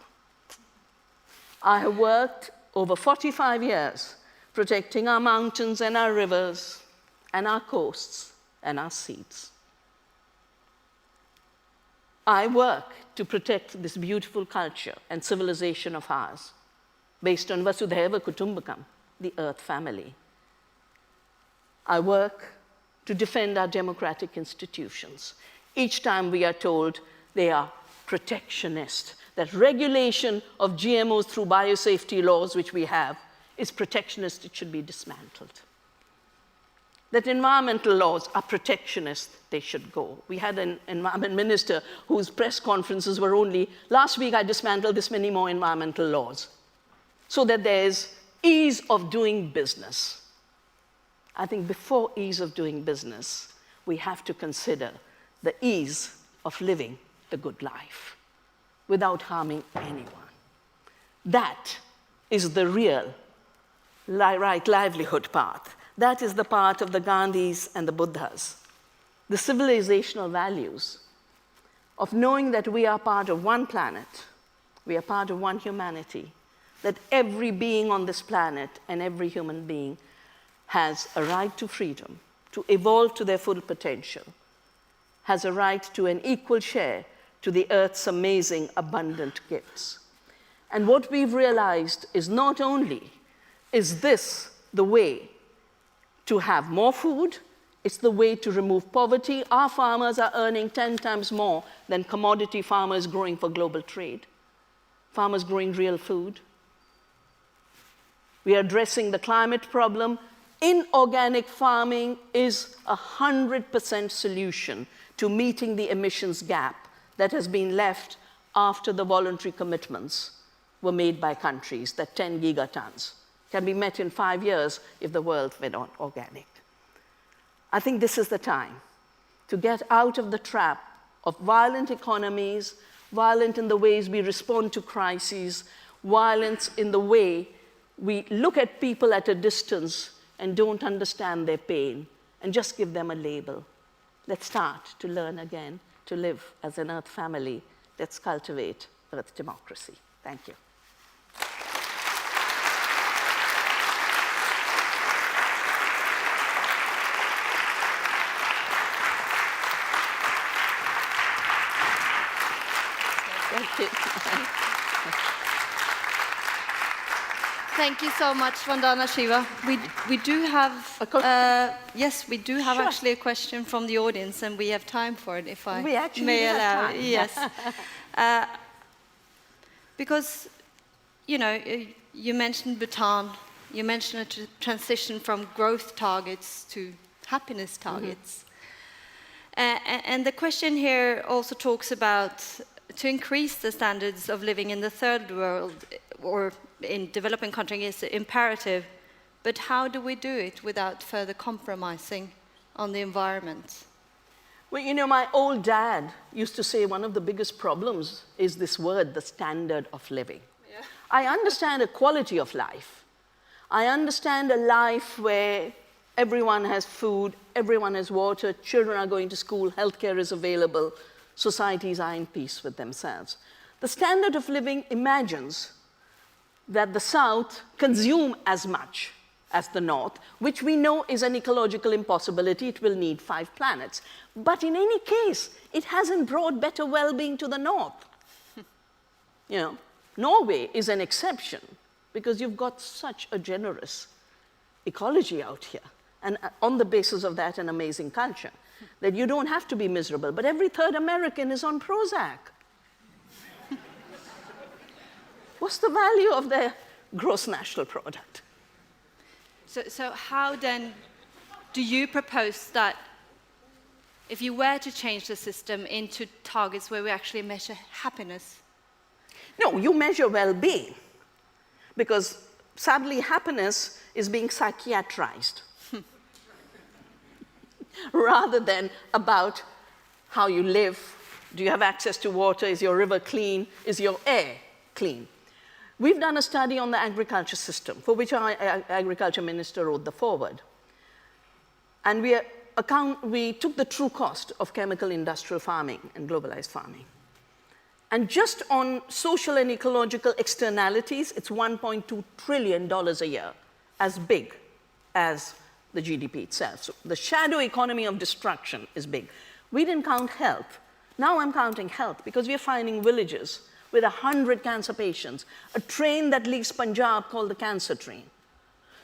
Speaker 3: I have worked over 45 years protecting our mountains and our rivers and our coasts and our seas. I work to protect this beautiful culture and civilization of ours based on Vasudhaiva Kutumbakam, the Earth family. I work to defend our democratic institutions. Each time we are told they are protectionist, that regulation of GMOs through biosafety laws, which we have, is protectionist, it should be dismantled. That environmental laws are protectionist, they should go. We had an environment minister whose press conferences were only, last week I dismantled this many more environmental laws, so that there's ease of doing business. I think before ease of doing business, we have to consider the ease of living the good life without harming anyone. That is the real right livelihood path. That is the part of the Gandhis and the Buddhas. The civilizational values of knowing that we are part of one planet, we are part of one humanity, that every being on this planet and every human being has a right to freedom, to evolve to their full potential, has a right to an equal share to the earth's amazing, abundant gifts. And what we've realized is not only is this the way to have more food, it's the way to remove poverty. Our farmers are earning 10 times more than commodity farmers growing for global trade, farmers growing real food. We are addressing the climate problem. Inorganic farming is a 100% solution to meeting the emissions gap that has been left after the voluntary commitments were made by countries, that 10 gigatons can be met in 5 years if the world went on organic. I think this is the time to get out of the trap of violent economies, violent in the ways we respond to crises, violence in the way we look at people at a distance and don't understand their pain and just give them a label. Let's start to learn again to live as an Earth family. Let's cultivate Earth democracy. Thank you. Thank you.
Speaker 1: Thank you so much, Vandana Shiva. We do have, yes, we do have actually a question from the audience, and we have time for it, if I may allow.
Speaker 3: Time.
Speaker 1: Yes, because you mentioned Bhutan, you mentioned a transition from growth targets to happiness targets, and the question here also talks about to increase the standards of living in the third world or in developing countries is imperative, but how do we do it without further compromising on the environment?
Speaker 3: Well, my old dad used to say one of the biggest problems is this word, the standard of living. Yeah. I understand a quality of life. I understand a life where everyone has food, everyone has water, children are going to school, healthcare is available, societies are in peace with themselves. The standard of living imagines that the South consume as much as the North, which we know is an ecological impossibility. It will need 5 planets. But in any case, it hasn't brought better well-being to the North. Norway is an exception because you've got such a generous ecology out here, and on the basis of that, an amazing culture, that you don't have to be miserable. But every third American is on Prozac. What's the value of their gross national product?
Speaker 1: So how then do you propose that if you were to change the system into targets where we actually measure happiness?
Speaker 3: No, you measure well-being, because sadly happiness is being psychiatrized rather than about how you live. Do you have access to water? Is your river clean? Is your air clean? We've done a study on the agriculture system, for which our agriculture minister wrote the foreword. And we took the true cost of chemical industrial farming and globalized farming. And just on social and ecological externalities, it's $1.2 trillion a year, as big as the GDP itself. So the shadow economy of destruction is big. We didn't count health. Now I'm counting health, because we're finding villages with 100 cancer patients, a train that leaves Punjab called the cancer train.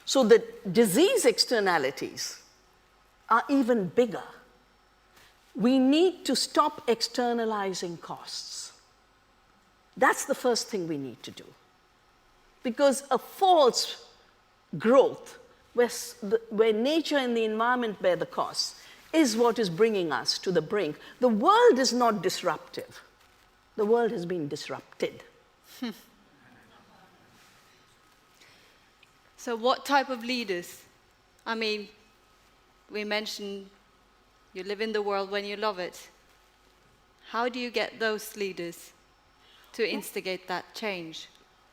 Speaker 3: So the disease externalities are even bigger. We need to stop externalizing costs. That's the first thing we need to do. Because a false growth, where nature and the environment bear the costs, is what is bringing us to the brink. The world is not disruptive. The world has been disrupted.
Speaker 1: So what type of leaders? I mean, we mentioned you live in the world when you love it. How do you get those leaders to instigate that change?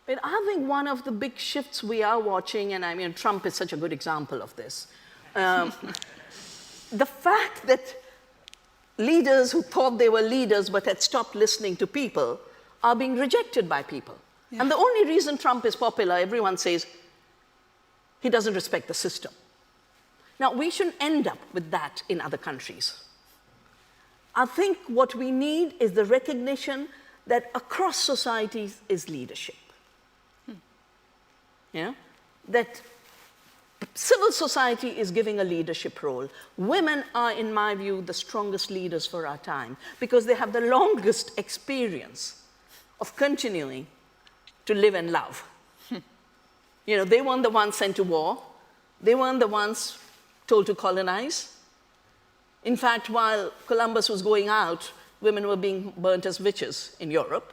Speaker 3: But I think one of the big shifts we are watching, and I mean, Trump is such a good example of this, the fact that leaders who thought they were leaders but had stopped listening to people are being rejected by people. Yeah. And the only reason Trump is popular, everyone says, he doesn't respect the system. Now, we shouldn't end up with that in other countries. I think what we need is the recognition that across societies is leadership. Yeah? That civil society is giving a leadership role. Women are, in my view, the strongest leaders for our time because they have the longest experience of continuing to live and love. You know, they weren't the ones sent to war. They weren't the ones told to colonize. In fact, while Columbus was going out, women were being burnt as witches in Europe.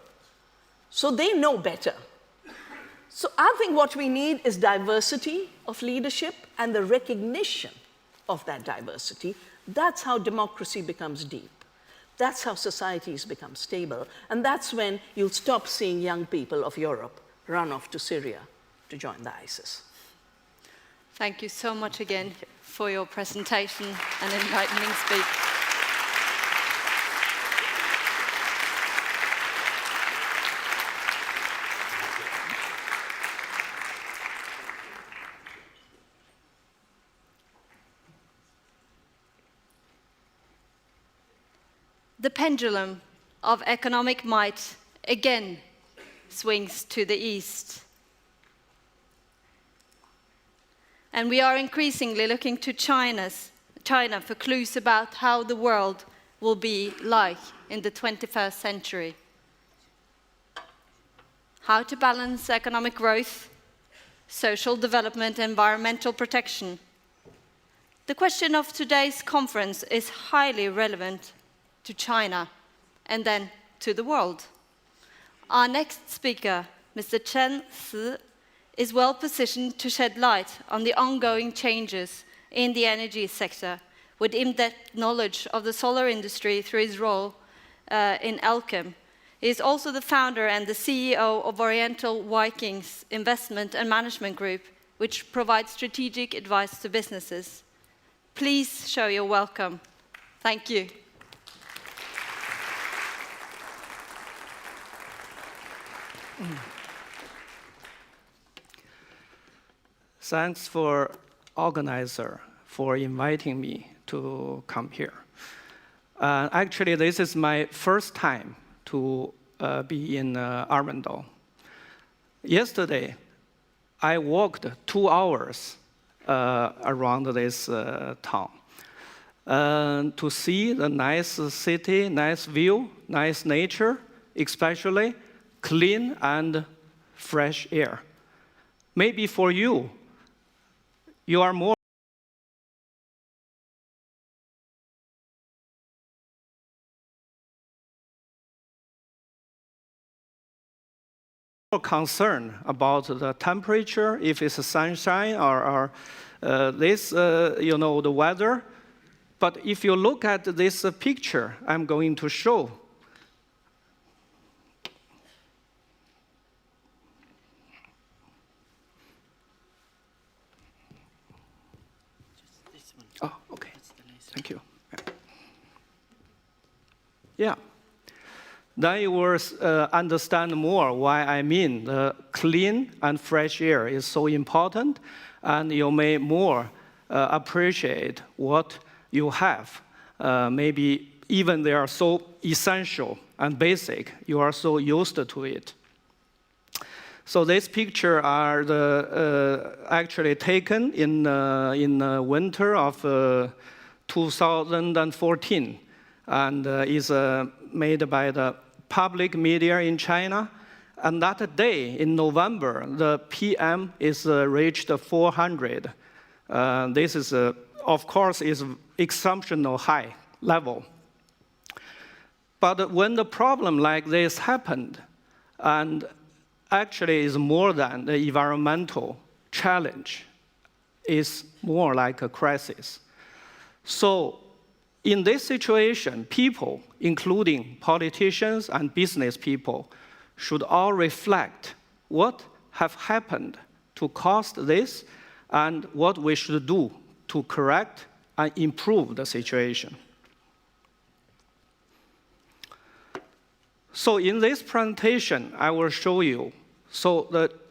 Speaker 3: So they know better. So I think what we need is diversity of leadership and the recognition of that diversity. That's how democracy becomes deep. That's how societies become stable. And that's when you'll stop seeing young people of Europe run off to Syria to join the ISIS.
Speaker 1: Thank you so much again for your presentation and inviting me to speak. The pendulum of economic might again swings to the east. And we are increasingly looking to China for clues about how the world will be like in the 21st century. How to balance economic growth, social development, environmental protection. The question of today's conference is highly relevant to China and then to the world. Our next speaker, Mr. Chen Si, is well positioned to shed light on the ongoing changes in the energy sector with in-depth knowledge of the solar industry through his role in Elkem. He is also the founder and the CEO of Oriental Vikings Investment and Management Group, which provides strategic advice to businesses. Please show your welcome. Thank you.
Speaker 4: Thanks for organizer for inviting me to come here. Actually, this is my first time to be in Arendal. Yesterday, I walked 2 hours around this town to see the nice city, nice view, nice nature, especially clean and fresh air. Maybe for you, you are more concerned about the temperature, if it's sunshine or this, the weather. But if you look at this picture I'm going to show, oh, okay. Thank you. Yeah. Then you will understand more why I mean the clean and fresh air is so important, and you may more appreciate what you have. maybe even they are so essential and basic, you are so used to it. So this picture are actually taken in winter of 2014, and is made by the public media in China. And that day in November, the PM is reached 400. This is, of course, is exceptional high level. But when the problem like this happened, and actually is more than the environmental challenge, is more like a crisis. So in this situation, people, including politicians and business people, should all reflect what have happened to cause this and what we should do to correct and improve the situation. So in this presentation, I will show you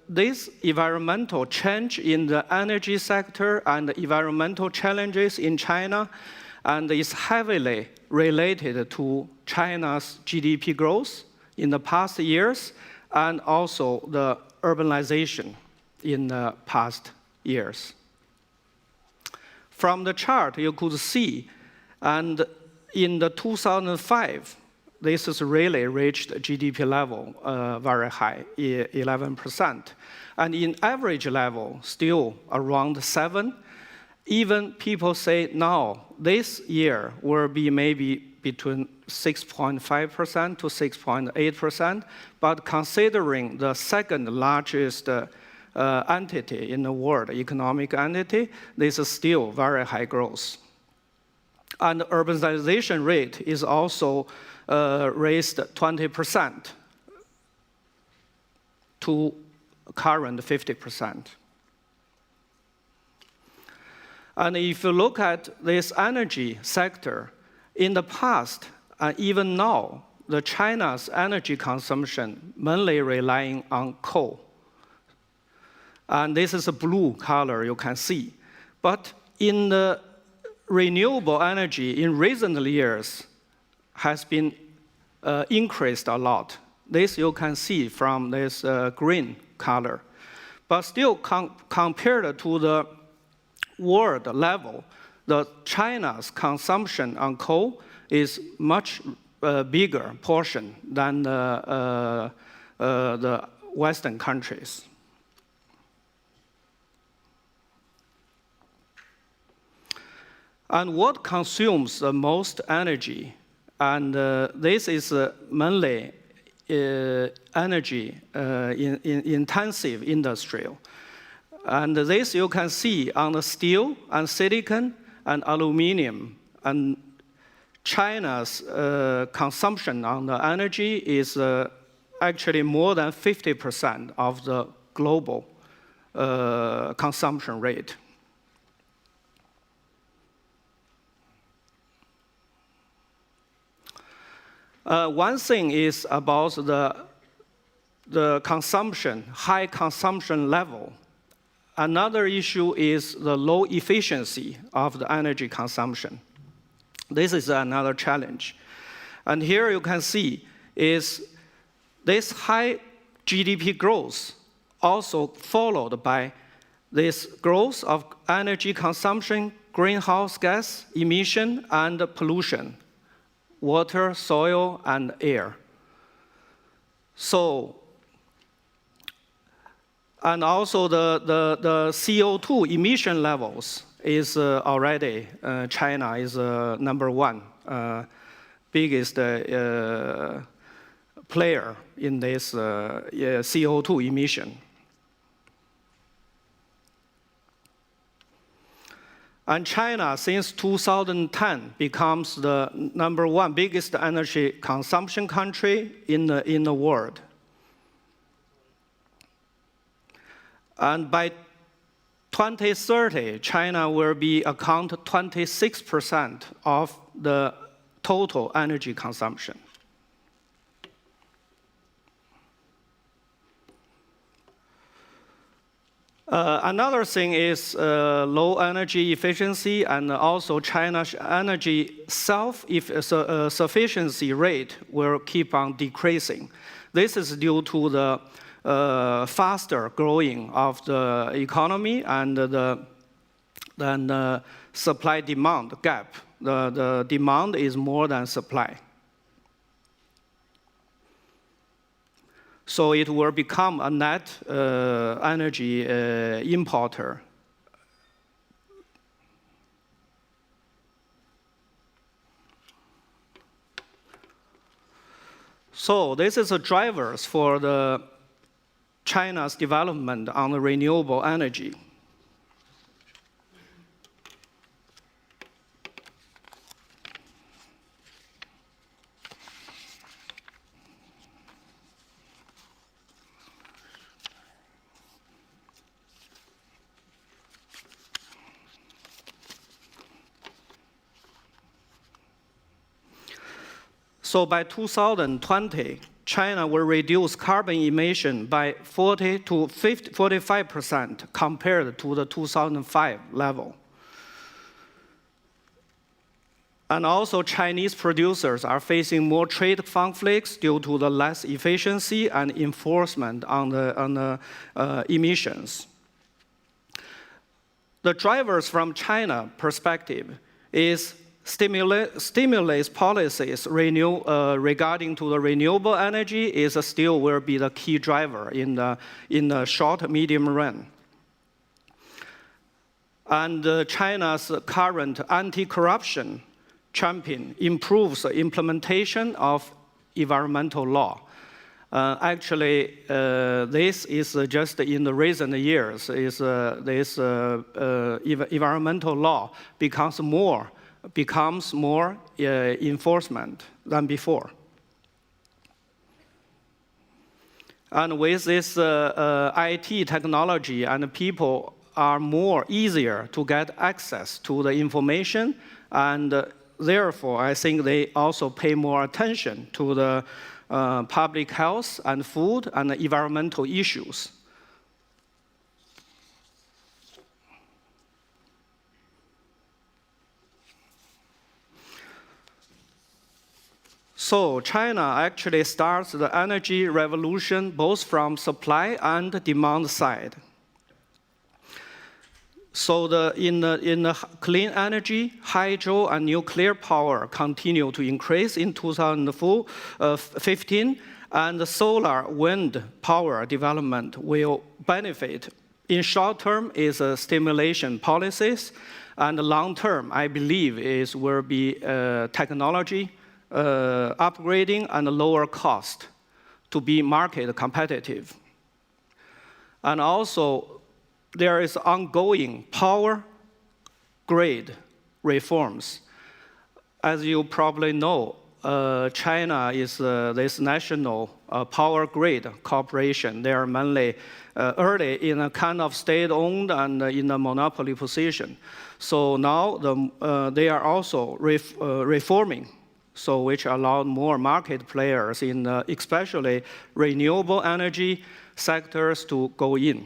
Speaker 4: this environmental change in the energy sector and the environmental challenges in China, and is heavily related to China's GDP growth in the past years, and also the urbanization in the past years. From the chart, you could see, and in the 2005, this has really reached GDP level very high, 11%. And in average level, still around 7. Even people say now, this year will be maybe between 6.5% to 6.8%, but considering the second largest entity in the world, economic entity, this is still very high growth. And the urbanization rate is also raised 20% to current 50%. And if you look at this energy sector, in the past, and even now, the China's energy consumption mainly relying on coal. And this is a blue color you can see. But in the renewable energy in recent years has been increased a lot. This you can see from this green color. But still compared to the world level, the China's consumption on coal is much bigger portion than the Western countries. And what consumes the most energy? And this is mainly energy intensive industrial. And this you can see on the steel and silicon and aluminum. And China's consumption on the energy is actually more than 50% of the global consumption rate. One thing is about the consumption, high consumption level. Another issue is the low efficiency of the energy consumption. This is another challenge. And here you can see is this high GDP growth also followed by this growth of energy consumption, greenhouse gas emission, and pollution, water, soil, and air. So, and also the CO2 emission levels is already, China is number one, biggest player in this CO2 emission. And China, since 2010, becomes the number one biggest energy consumption country in the world. And by 2030, China will account 26% of the total energy consumption. Another thing is low energy efficiency, and also China's energy self-sufficiency rate will keep on decreasing. This is due to the faster growing of the economy and the supply-demand gap. The demand is more than supply. So it will become a net energy importer. So this is the drivers for the China's development on the renewable energy. So by 2020, China will reduce carbon emission by 40 to 45% compared to the 2005 level. And also Chinese producers are facing more trade conflicts due to the less efficiency and enforcement on the emissions. The drivers from China perspective is stimulus policies regarding to the renewable energy is still will be the key driver in the short medium run. And China's current anti-corruption champion improves the implementation of environmental law. Actually, this is just in the recent years. This environmental law becomes more enforcement than before. And with this IT technology, and people are more easier to get access to the information, and therefore I think they also pay more attention to the public health and food and environmental issues. So China actually starts the energy revolution both from supply and demand side. So in the clean energy, hydro and nuclear power continue to increase in 2015, and the solar wind power development will benefit. In short term is stimulation policies, and long term, I believe, will be technology upgrading and lower cost to be market competitive. And also, there is ongoing power grid reforms. As you probably know, China is this national power grid corporation. They are mainly early in a kind of state-owned and in a monopoly position. So now they are also reforming, so which allowed more market players in especially renewable energy sectors to go in.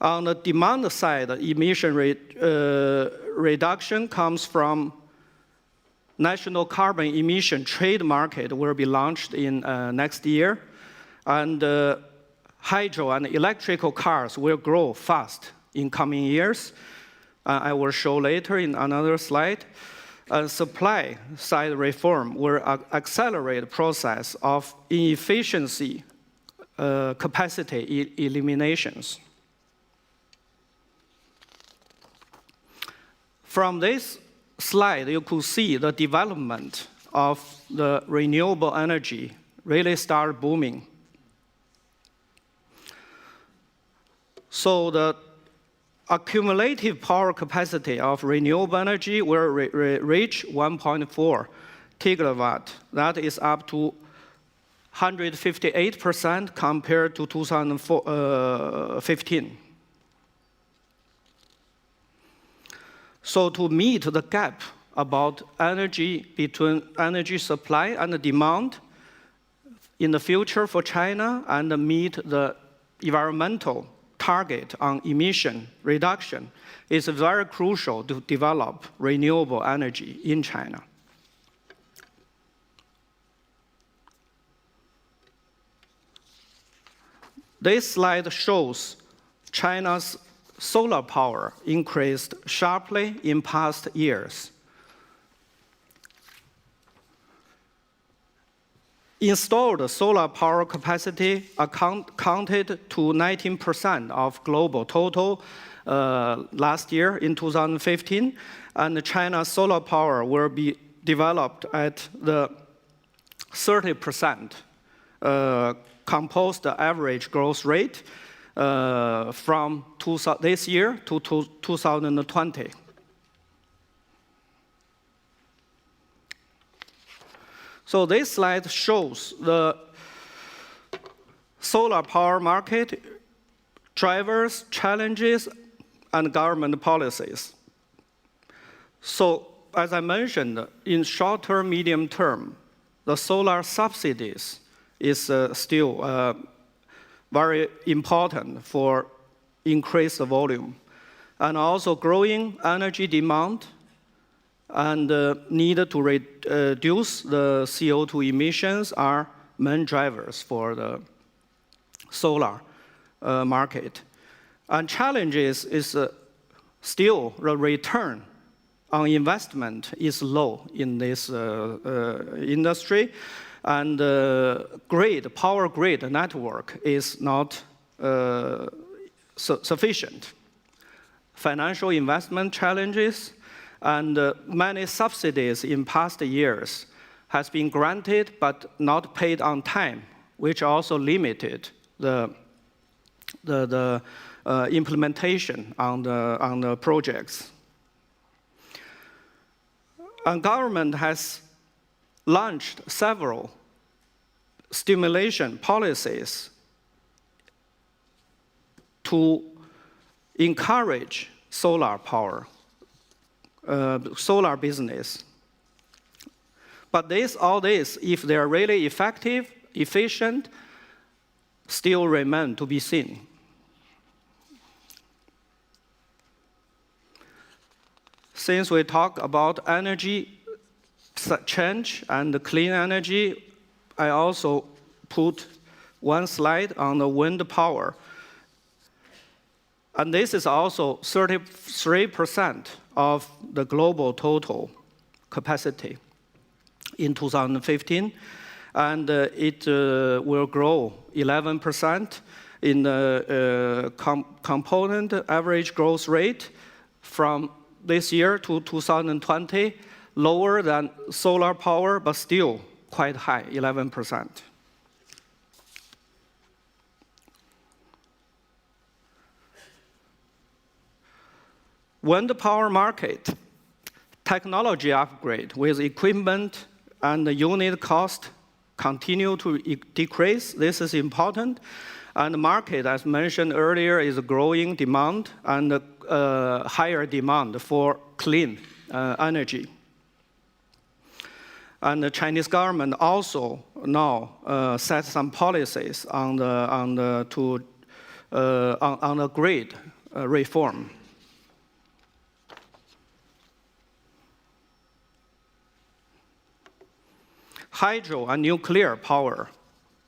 Speaker 4: On the demand side, emission reduction comes from national carbon emission trade market will be launched in next year, and hydro and electrical cars will grow fast in coming years. I will show later in another slide. Supply side reform will accelerate the process of inefficiency capacity eliminations. From this slide, you could see the development of the renewable energy really start booming. So the accumulative power capacity of renewable energy will reach 1.4 gigawatt. That is up to 158% compared to 2015. So to meet the gap about energy between energy supply and demand in the future for China and meet the environmental target on emission reduction, it's very crucial to develop renewable energy in China. This slide shows China's solar power increased sharply in past years. Installed solar power capacity accounted to 19% of global total last year in 2015, and China's solar power will be developed at the 30% composed average growth rate from this year to 2020. So this slide shows the solar power market drivers, challenges, and government policies. So as I mentioned, in short-term, medium-term, the solar subsidies is still very important for increased volume, and also growing energy demand and need to reduce the CO2 emissions are main drivers for the solar market. And challenges is still the return on investment is low in this industry, and power grid network is not sufficient. Financial investment challenges and many subsidies in past years has been granted but not paid on time, which also limited the implementation on the projects. And government has launched several stimulation policies to encourage solar power, solar business. But all this, if they're really effective, efficient, still remain to be seen. Since we talk about energy change and clean energy, I also put one slide on the wind power. And this is also 33% of the global total capacity in 2015. And it will grow 11% in the component average growth rate from this year to 2020, lower than solar power, but still quite high, 11%. Wind power market, technology upgrade with equipment and the unit cost continue to decrease. This is important. And the market, as mentioned earlier, is growing demand and higher demand for clean energy. And the Chinese government also now set some policies on the grid reform. Hydro and nuclear power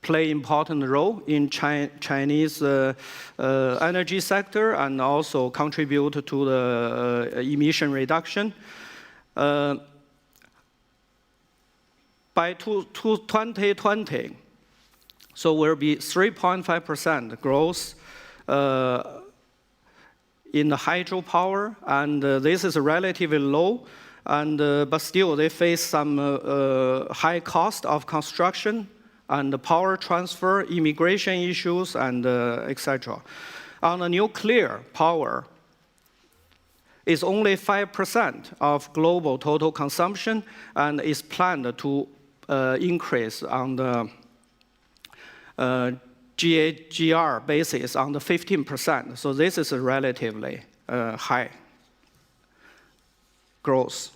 Speaker 4: play important role in Chinese energy sector and also contribute to the emission reduction. By 2020, so will be 3.5% growth in the hydropower, and this is relatively low. And but still, they face some high cost of construction and the power transfer, immigration issues, and etc. On the nuclear power, is only 5% of global total consumption, and is planned to increase on the GAGR basis on the 15%. So this is a relatively high growth.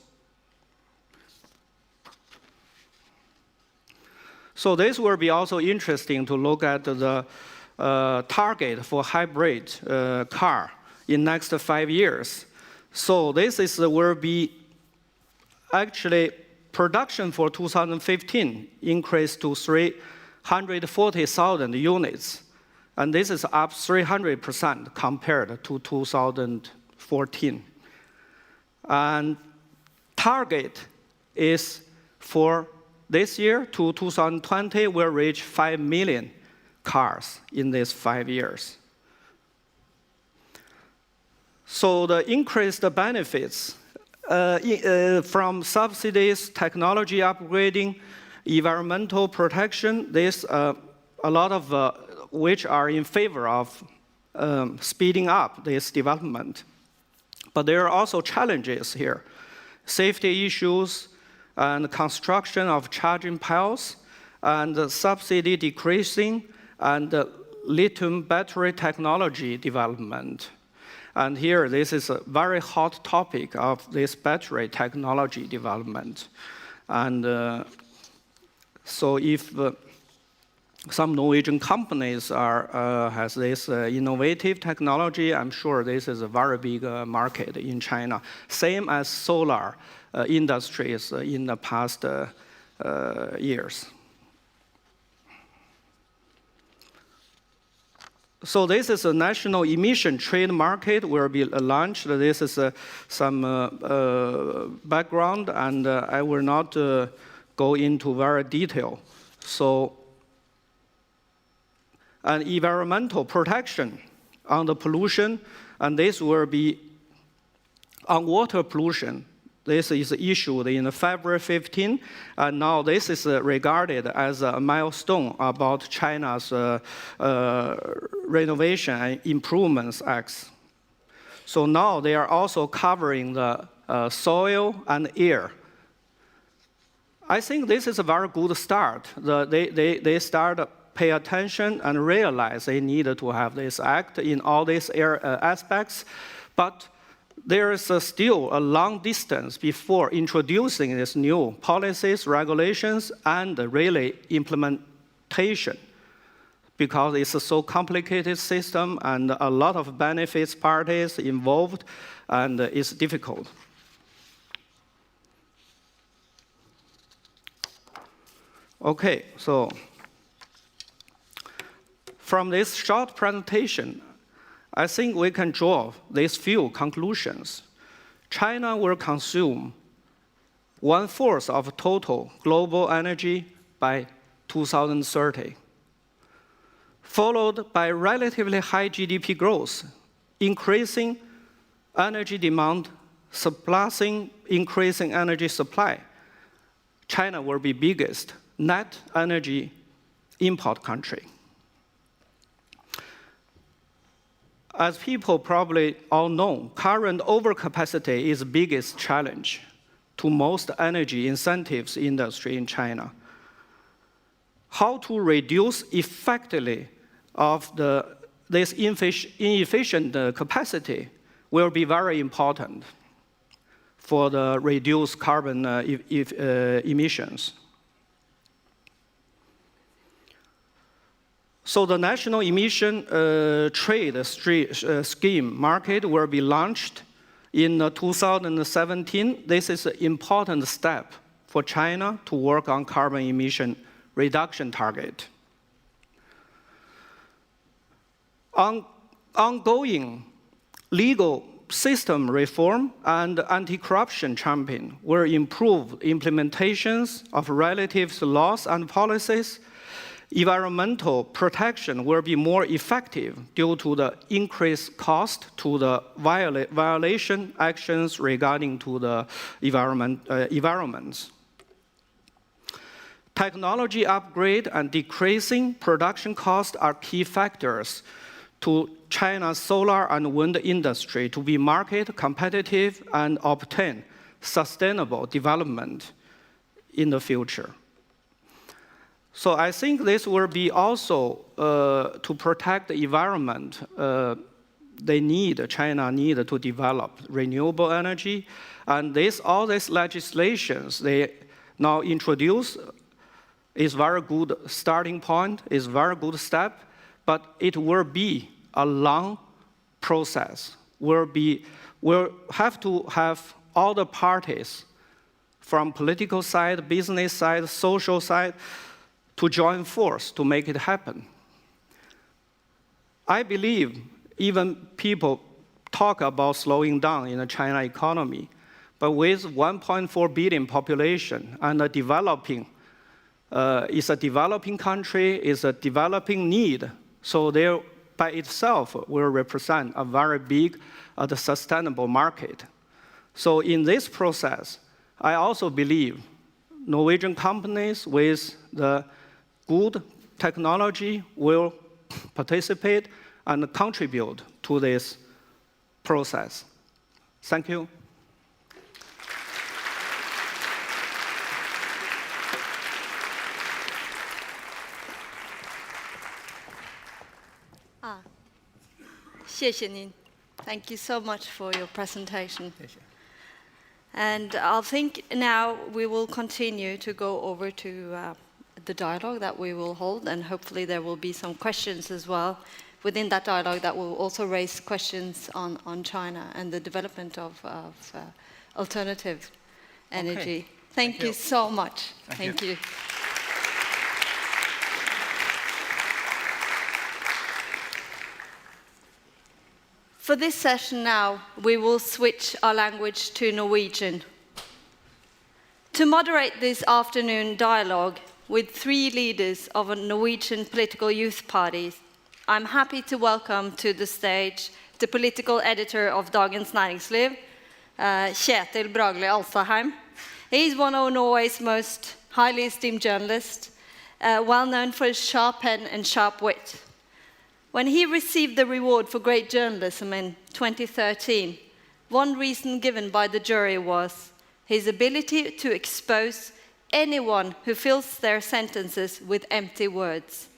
Speaker 4: So this will be also interesting to look at the target for hybrid car in next 5 years. So this will be actually production for 2015 increased to 340,000 units. And this is up 300% compared to 2014. And target is for this year to 2020 will reach 5 million cars in these 5 years. So the increased benefits from subsidies, technology upgrading, environmental protection, there's a lot of which are in favor of speeding up this development. But there are also challenges here. Safety issues and construction of charging piles and subsidy decreasing and lithium battery technology development. And here, this is a very hot topic of this battery technology development. And so if some Norwegian companies has this innovative technology, I'm sure this is a very big market in China. Same as solar industries in the past years. So this is a national emission trade market will be launched. This is some background, and I will not go into very detail. So, and environmental protection on the pollution, and this will be on water pollution. This is issued in February 15, and now this is regarded as a milestone about China's Renovation and Improvements Acts. So now they are also covering the soil and air. I think this is a very good start. They start to pay attention and realize they need to have this act in all these aspects, but there is still a long distance before introducing these new policies, regulations, and really implementation, because it's a so complicated system and a lot of benefits parties involved, and it's difficult. Okay, so from this short presentation, I think we can draw these few conclusions. China will consume 1/4 of total global energy by 2030, followed by relatively high GDP growth, increasing energy demand, surpassing increasing energy supply. China will be biggest net energy import country. As people probably all know, current overcapacity is the biggest challenge to most energy incentives industry in China. How to reduce effectively of this inefficient capacity will be very important for the reduced carbon emissions. So the national emission trade scheme market will be launched in 2017. This is an important step for China to work on carbon emission reduction target. Ongoing legal system reform and anti-corruption campaign will improve implementations of relative laws and policies. Environmental protection will be more effective due to the increased cost to the violation actions regarding to the environments. Technology upgrade and decreasing production costs are key factors to China's solar and wind industry to be market competitive and obtain sustainable development in the future. So I think this will be also to protect the environment. China need to develop renewable energy, and all these legislations they now introduce is very good starting point, is very good step, but it will be a long process. We'll have to have all the parties from political side, business side, social side, to join force to make it happen. I believe even people talk about slowing down in the China economy, but with 1.4 billion population and it's a developing country, it's a developing need, so there by itself will represent a very big sustainable market. So in this process, I also believe Norwegian companies with the good technology will participate and contribute to this process. Thank you.
Speaker 1: Thank you so much for your presentation. And I think now we will continue to go over to the dialogue that we will hold, and hopefully there will be some questions as well within that dialogue that will also raise questions on China and the development of alternative energy. Thank you so much. Thank you. For this session now, we will switch our language to Norwegian. To moderate this afternoon dialogue with 3 leaders of a Norwegian political youth parties, I'm happy to welcome to the stage the political editor of Dagens Næringsliv, Kjetil Bragli Alstadheim. He is one of Norway's most highly esteemed journalists, well known for his sharp pen and sharp wit. When he received the reward for great journalism in 2013, one reason given by the jury was his ability to expose anyone who fills their sentences with empty words.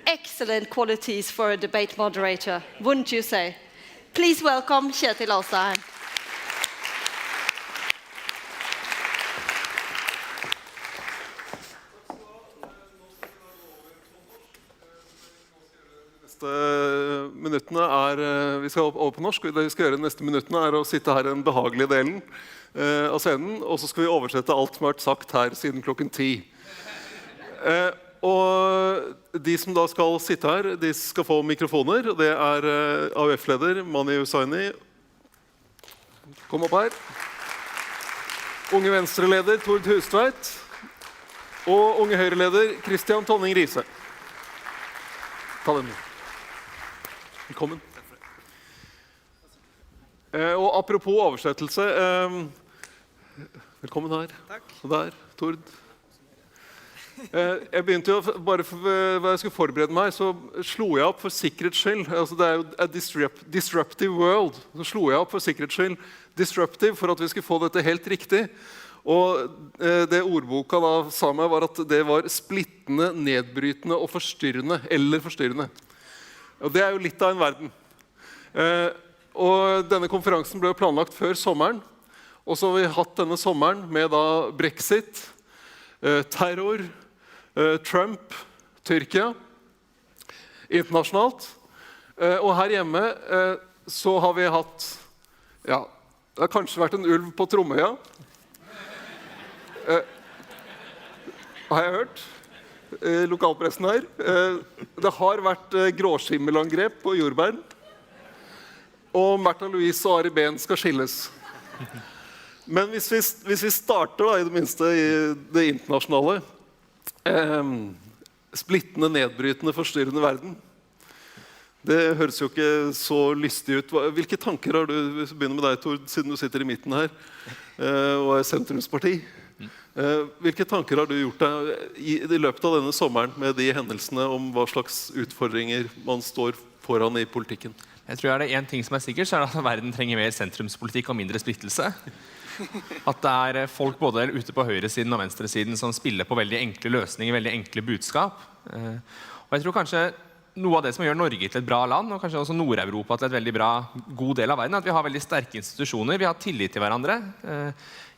Speaker 1: Excellent qualities for a debate moderator, wouldn't you say? Please welcome Kjetil Alstadheim.
Speaker 5: Minuttene vi skal over på norsk, det vi skal gjøre de neste minuttene å sitte her i den behagelige delen av scenen, og så skal vi oversette alt som har vært sagt her siden klokken 10. Og de som da skal sitte her, de skal få mikrofoner, og det AUF-leder Mani Hussaini. Kom opp her. Unge Venstre-leder Tord Hustveit, og Unge Høyre-leder Christian Tonning Riise. Ta den. Velkommen. Og apropos oversettelse, velkommen her. Takk. Og der, Tord. Jeg begynte jo, bare for hva jeg skulle forberede meg, så slo jeg opp for sikkerhets skyld. Altså, det jo a disruptive world. Så slo jeg opp for sikkerhets skyld disruptive for at vi skulle få dette helt riktig. Og det ordboka da sa meg var at det var splittende, nedbrytende og forstyrrende, eller forstyrrende. Og det jo litt av en verden. Og denne konferansen ble planlagt før sommeren, og så har vi hatt denne sommeren med da Brexit, terror, Trump, Tyrkia, internasjonalt. Og her hjemme så har vi hatt, ja, det har kanskje vært en ulv på Tromøya. Har jeg hørt? Lokalpressen her. Det har vært gråskimmelangrep på jordbær. Og Märtha Louise og Ari Behn skal skilles. Men hvis vi starter da, i det minste i det internasjonale, splittende, nedbrytende, forstyrrende verden, det høres jo ikke så lystig ut. Hvilke tanker har du, hvis vi begynner med deg, Tord, siden du sitter i midten her, og sentrumsparti? Hvilke tanker har du gjort deg i løpet av denne sommeren med de hendelsene om hva slags utfordringer man står foran i politikken?
Speaker 6: Jeg tror det en ting som sikkert, så det at verden trenger mer sentrumspolitikk og mindre splittelse. At det folk både ute på høyresiden og venstresiden som spiller på veldig enkle løsninger, veldig enkle budskap. Og jeg tror kanskje noe av det som gjør Norge til et bra land, og kanskje også Nord-Europa til et veldig bra, god del av verden, at vi har veldig sterke institusjoner, vi har tillit til hverandre.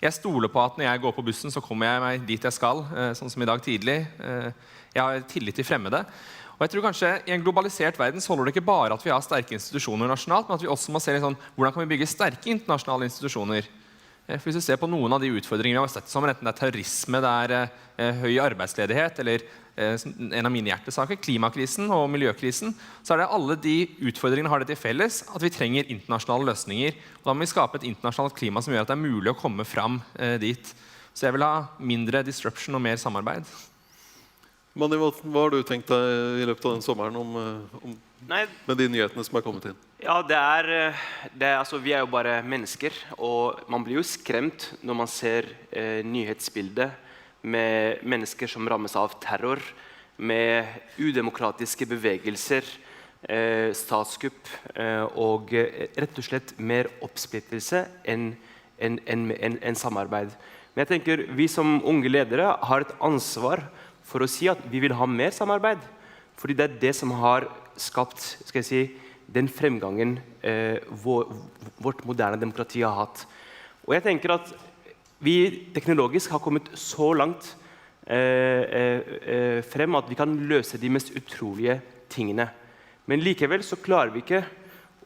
Speaker 6: Jeg stoler på at når jeg går på bussen, så kommer jeg meg dit jeg skal, sånn som i dag tidlig. Jeg har tillit til fremmede. Og jeg tror kanskje I en globalisert verden så holder det ikke bare at vi har sterke institusjoner nasjonalt, men at vi også må se litt sånn, hvordan kan vi bygge sterke internasjonale institusjoner. For hvis vi ser på noen av de utfordringene vi har sett sammen, enten det terrorisme, det høy arbeidsledighet, eller en av mine hjertesaker, klimakrisen og miljøkrisen, så det alle de utfordringene har det til felles at vi trenger internasjonale løsninger. Og da må vi skape et internasjonalt klima som gjør at det mulig å komme fram dit. Så jeg vil ha mindre disruption og mer samarbeid.
Speaker 5: Manni, hva har du tenkt deg I løpet av den sommeren med de nyhetene som kommet inn?
Speaker 7: Ja, altså, vi jo bare mennesker, og man blir jo skremt når man ser nyhetsbildet med mennesker som rammes av terror, med udemokratiske bevegelser, statskupp, og rett og slett mer oppsplittelse enn samarbeid. Men jeg tenker, vi som unge ledere har et ansvar for å si at vi vil ha mer samarbeid, fordi det det som har skapt, skal jeg si, den fremgangen vårt moderne demokrati har hatt. Og jeg tenker at vi teknologisk har kommet så langt frem at vi kan løse de mest utrolige tingene. Men likevel så klarer vi ikke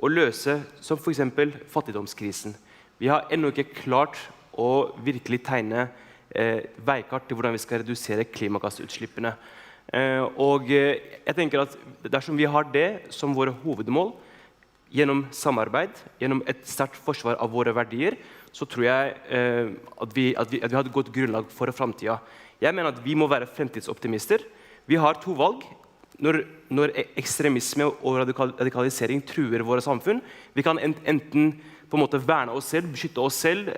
Speaker 7: å løse som for eksempel fattigdomskrisen. Vi har ennå ikke klart å virkelig tegne veikart til hvordan vi skal redusere klimagassutslippene. Og jeg tenker at dersom vi har det som våre hovedmål, gjennom samarbeid, gjennom et sterkt forsvar av våre verdier, så tror jeg at vi har et godt grunnlag for fremtiden. Jeg mener at vi må være fremtidsoptimister. Vi har to valg. Når ekstremisme og radikalisering truer våre samfunn, vi kan enten på en måte verne oss selv, beskytte oss selv,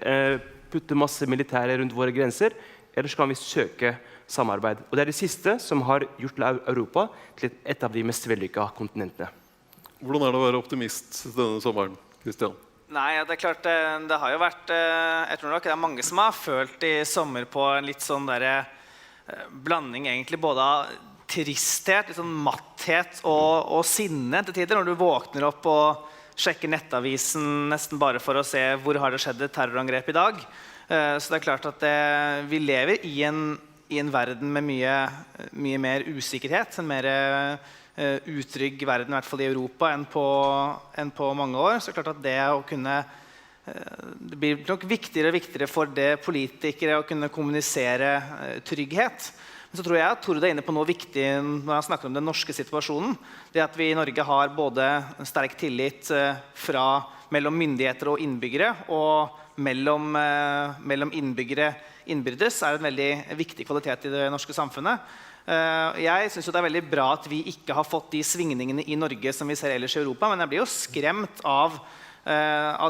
Speaker 7: putte masse militære rundt våre grenser, eller så kan vi søke samarbeid. Og det det siste som har gjort Europa til et av de mest vellykkede kontinentene.
Speaker 5: Hvordan det å være optimist denne sommeren, Kristian?
Speaker 8: Nei, det klart, det har jo vært, jeg tror nok det mange som har følt I sommer på en litt sånn blanding egentlig både av tristhet, litt sånn matthet og sinne til tider, når du våkner opp og sjekker nettavisen nesten bare for å se hvor har det skjedd et terrorangrep I dag. Så det klart at vi lever I en verden med mye mer usikkerhet, en mer utrygg verden, I hvert fall I Europa, enn på mange år. Så det klart at det å kunne det blir nok viktigere og viktigere for det politikere å kunne kommunisere trygghet. Men så tror jeg at Tord inne på noe viktig når han snakker om den norske situasjonen. Det at vi I Norge har både en sterk tillit mellom myndigheter og innbyggere, og mellom innbyggere innbyrdes en veldig viktig kvalitet I det norske samfunnet. Jeg synes jo det veldig bra at vi ikke har fått de svingningene I Norge som vi ser ellers I Europa, men jeg blir jo skremt av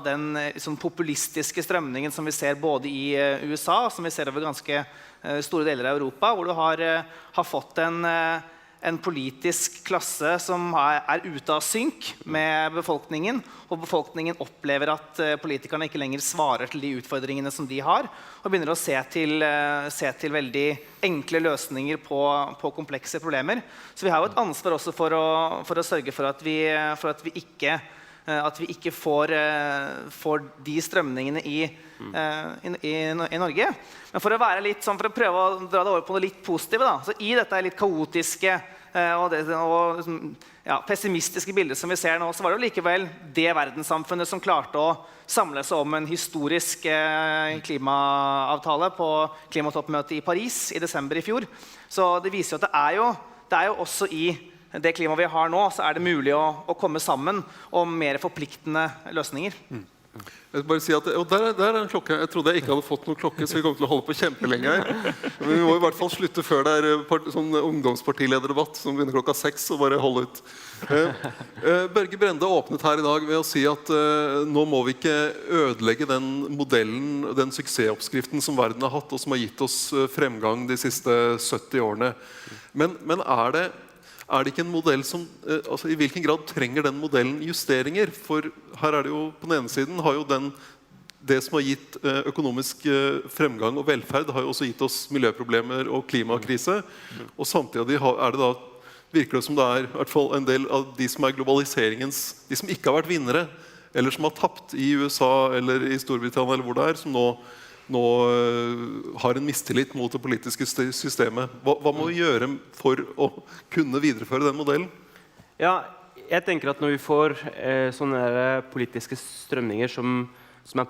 Speaker 8: den sånn populistiske strømningen som vi ser både I USA, som vi ser over ganske store deler av Europa, hvor du har fått en politisk klasse som ute av synk med befolkningen, og befolkningen opplever at politikerne ikke lenger svarer til de utfordringene som de har, og begynner å se til veldig enkle løsninger på komplekse problemer. Så vi har jo et ansvar også for å sørge for at vi ikke får de strømningene I Norge. Men for å være litt sånn, for å prøve å dra det over på noe litt positivt da, så I dette litt kaotiske og pessimistiske bildet som vi ser nå, så var det jo likevel det verdenssamfunnet som klarte å samle seg om en historisk klimaavtale på klimatoppmøtet I Paris I desember I fjor. Så det viser jo at det jo også I det klimaet vi har nå, så det mulig å komme sammen om mer forpliktende løsninger.
Speaker 5: Jeg vil bare si at, og der en klokke. Jeg trodde jeg ikke hadde fått noen klokke, så vi kommer til å holde på kjempelenge her. Men vi må I hvert fall slutte før det sånn ungdomspartilederdebatt som begynner 6:00 og bare holde ut. Børge Brende åpnet her I dag ved å si at nå må vi ikke ødelegge den modellen, den suksessoppskriften som verden har hatt, og som har gitt oss fremgang de siste 70 årene. Men det ikke en modell som, altså I hvilken grad trenger den modellen justeringer? For her det jo, på den ene siden har jo det som har gitt økonomisk fremgang og velferd, har jo også gitt oss miljøproblemer og klimakrise. Og samtidig det da, virker det som det I hvert fall en del av de som globaliseringens, de som ikke har vært vinnere, eller som har tapt I USA eller I Storbritannia eller hvor det som nå nå har en mistillit mot det politiske systemet. Hva må vi gjøre for å kunne videreføre den modellen?
Speaker 7: Ja, jeg tenker at når vi får sånne politiske strømninger som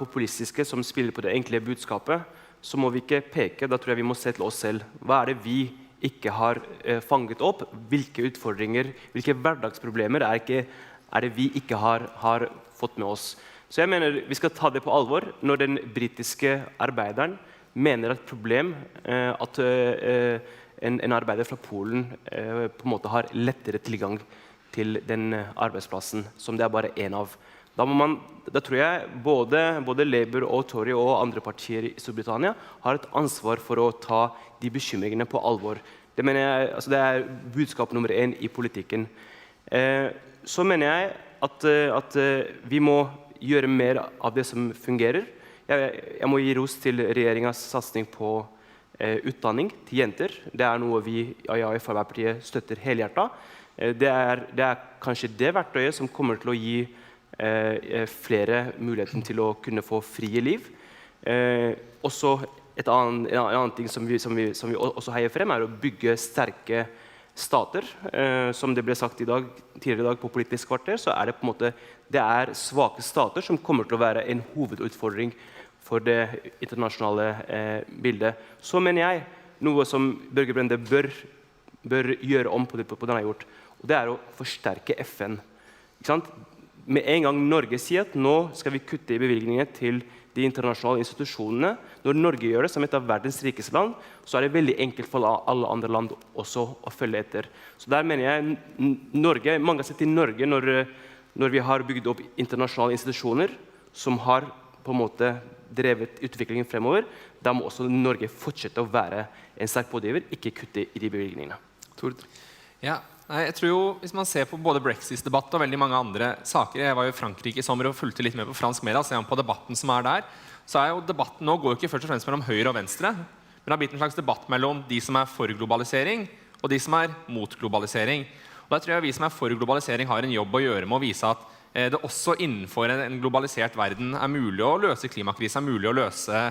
Speaker 7: populistiske, som spiller på det enkle budskapet, så må vi ikke peke, da tror jeg vi må se til oss selv. Hva det vi ikke har fanget opp? Hvilke utfordringer, hvilke hverdagsproblemer det vi ikke har fått med oss? Så jeg mener vi skal ta det på alvor når den britiske arbeideren mener et problem at en arbeider fra Polen på en måte har lettere tilgang til den arbeidsplassen som det bare en av. Da tror jeg både Labour og Tory og andre partier i Storbritannia har et ansvar for å ta de bekymringene på alvor. Det mener jeg, altså det budskap nummer 1 i politikken. Så mener jeg at vi må gjøre mer av det som fungerer. Jeg må gi ros til regjeringens satsing på utdanning til jenter. Det noe vi i Arbeiderpartiet støtter helhjertet. Det kanskje det verktøyet som kommer til å gi flere muligheten til å kunne få frie liv. Også en annen ting som vi også heier frem å bygge sterke stater. Som det ble sagt tidligere i dag på Politisk kvarter, så det på en måte det svake stater som kommer til å være en hovedutfordring for det internasjonale bildet. Så mener jeg noe som Børge Brende bør gjøre om på det han har gjort, og det å forsterke FN. Ikke sant? Med en gang Norge sier at nå skal vi kutte i bevilgninger til de internasjonale institusjonene, når Norge gjør det som et av verdens rikeste land, så det veldig enkelt for alle andre land også å følge etter. Så der mener jeg Norge, mange har sett i Norge når vi har bygd opp internasjonale institusjoner som har på en måte drevet utviklingen fremover, da må også Norge fortsette å være en sterk pådriver, ikke kutte i de bevilgningene.
Speaker 5: Tord?
Speaker 6: Ja, jeg tror jo, hvis man ser på både Brexit-debatt og veldig mange andre saker, jeg var jo i Frankrike i sommer og fulgte litt med på fransk media, ser man på debatten som der, så jo debatten nå går jo ikke først og fremst mellom høyre og venstre, men det har blitt en slags debatt mellom de som for globalisering og de som mot globalisering. Og da tror jeg vi som for globalisering har en jobb å gjøre med å vise at det også innenfor en globalisert verden mulig å løse klimakrise, mulig å løse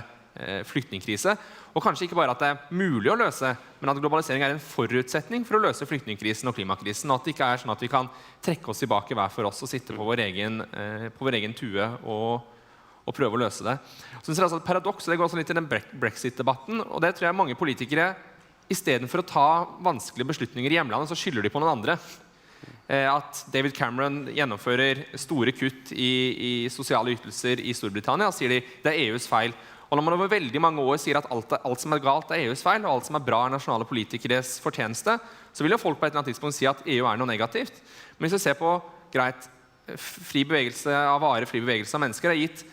Speaker 6: flyktningkrise, og kanskje ikke bare at det mulig å løse, men at globalisering en forutsetning for å løse flyktningkrisen og klimakrisen, og at det ikke sånn at vi kan trekke oss tilbake hver for oss og sitte på vår egen tue og prøve å løse det. Så synes jeg altså et paradoks, og det går også litt i den Brexit-debatten, og det tror jeg mange politikere, i stedet for å ta vanskelige beslutninger i hjemlandet, så skylder de på noen andre. At David Cameron gjennomfører store kutt i sosiale ytelser i Storbritannia, sier de det EUs feil. Og når man over veldig mange år sier at alt som galt EUs feil, og alt som bra nasjonale politikeres fortjeneste, så vil jo folk på et eller annet tidspunkt si at EU noe negativt. Men hvis vi ser på greit, fri bevegelse av varer, fri bevegelse av mennesker, har gitt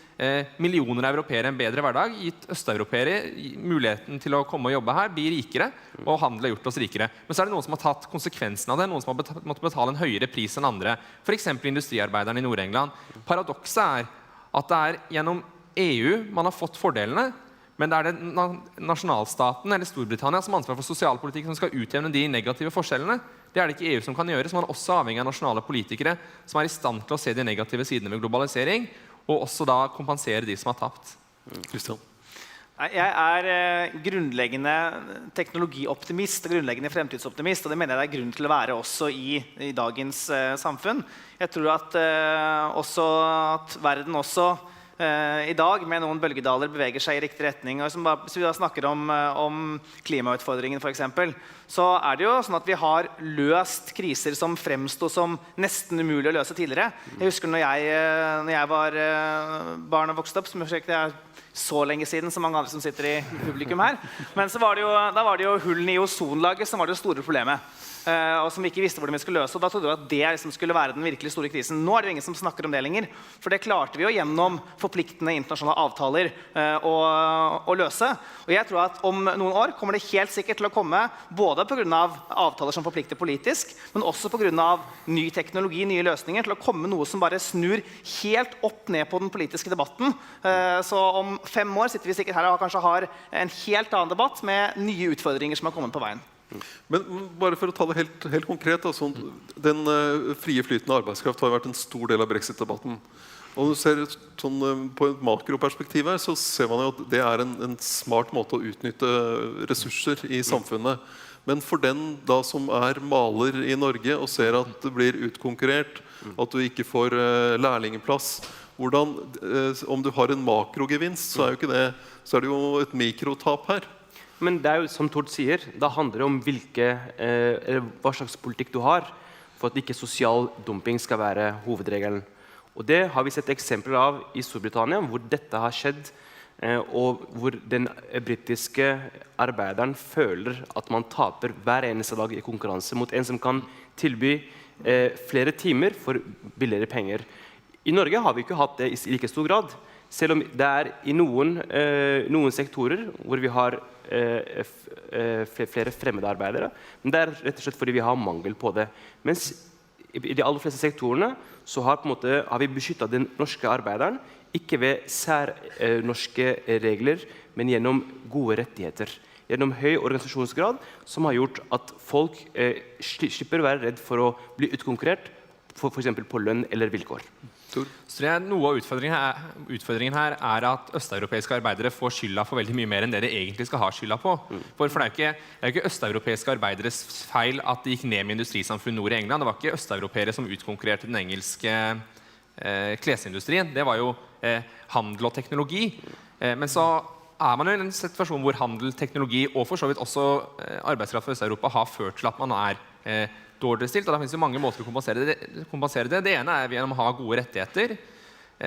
Speaker 6: millioner av europeere en bedre hverdag, gitt østeuropeere muligheten til å komme og jobbe her, bli rikere, og handel har gjort oss rikere. Men så det noen som har tatt konsekvensen av det, noen som har måttet betale en høyere pris enn andre, for eksempel industriarbeiderne i Nord-England. Paradokset at det gjennom EU man har fått fordelene, men det det nasjonalstaten eller Storbritannia som har ansvar for sosialpolitikk som skal utjevne de negative forskjellene. Det det ikke EU som kan gjøre, så man også avhengig av nasjonale politikere som i stand til å se de negative sidene ved globalisering, og også da kompensere de som har tapt.
Speaker 5: Kristian?
Speaker 8: Jeg grunnleggende teknologioptimist og grunnleggende fremtidsoptimist, og det mener jeg det grunn til å være også i dagens samfunn. Jeg tror at verden også i dag med noen bølgedaler beveger seg i riktig retning. Og hvis vi da snakker om klimautfordringen for eksempel, så det jo sånn at vi har løst kriser som fremstod som nesten umulig å løse tidligere. Jeg husker når jeg var barn og vokste opp, som det så lenge siden som mange andre som sitter i publikum her, men da var det jo hullene i ozonlaget som var det store problemet. Og som vi ikke visste hvordan vi skulle løse, og da trodde vi at det liksom skulle være den virkelig store krisen. Nå det jo ingen som snakker om det lenger, for det klarte vi jo gjennom forpliktende internasjonale avtaler å løse. Og jeg tror at om noen år kommer det helt sikkert til å komme, både på grunn av avtaler som forplikter politisk, men også på grunn av ny teknologi, nye løsninger, til å komme noe som bare snur helt opp ned på den politiske debatten. Så om 5 år sitter vi sikkert her og kanskje har en helt annen debatt med nye utfordringer som har kommet på veien.
Speaker 5: Men bare for å ta det helt konkret, altså, den frie flyten av arbeidskraft har vært en stor del av Brexit-debatten. Og du ser sånn, på et makroperspektiv her, så ser man jo at det en smart måte å utnytte ressurser i samfunnet. Men for den da som maler i Norge og ser at det blir utkonkurrert, at du ikke får lærlingeplass, hvordan, om du har en makrogevinst, så ikke det, så det jo et mikrotap her.
Speaker 7: Men det jo som Tord sier, det handler om hva slags politikk du har for at ikke sosial dumping skal være hovedregelen. Og det har vi sett eksempler av i Storbritannia, hvor dette har skjedd, og hvor den britiske arbeideren føler at man taper hver eneste dag i konkurranse mot en som kan tilby flere timer for billigere penger. I Norge har vi ikke hatt det i like stor grad, selv om det i noen sektorer hvor vi har flere fremmede arbeidere, men det rett og slett fordi vi har mangel på det. Mens i de aller fleste sektorene så har vi beskyttet den norske arbeideren, ikke ved særnorske regler, men gjennom gode rettigheter. Gjennom høy organisasjonsgrad, som har gjort at folk slipper å være redd for å bli utkonkurrert, for eksempel på lønn eller vilkår.
Speaker 6: Så noe av utfordringen her at østeuropeiske arbeidere får skylda for veldig mye mer enn det de egentlig skal ha skylda på. For det jo ikke østeuropeiske arbeideres feil at de gikk ned med industrisamfunn nord i England. Det var ikke østeuropeere som utkonkurrerte den engelske klesindustrien. Det var jo handel og teknologi. Men så man jo i en situasjon hvor handel, teknologi og for så vidt også arbeidskraft for Øst-Europa har ført til at man dårligere stilt, og da finnes jo mange måter å kompensere det. Det ene gjennom å ha gode rettigheter.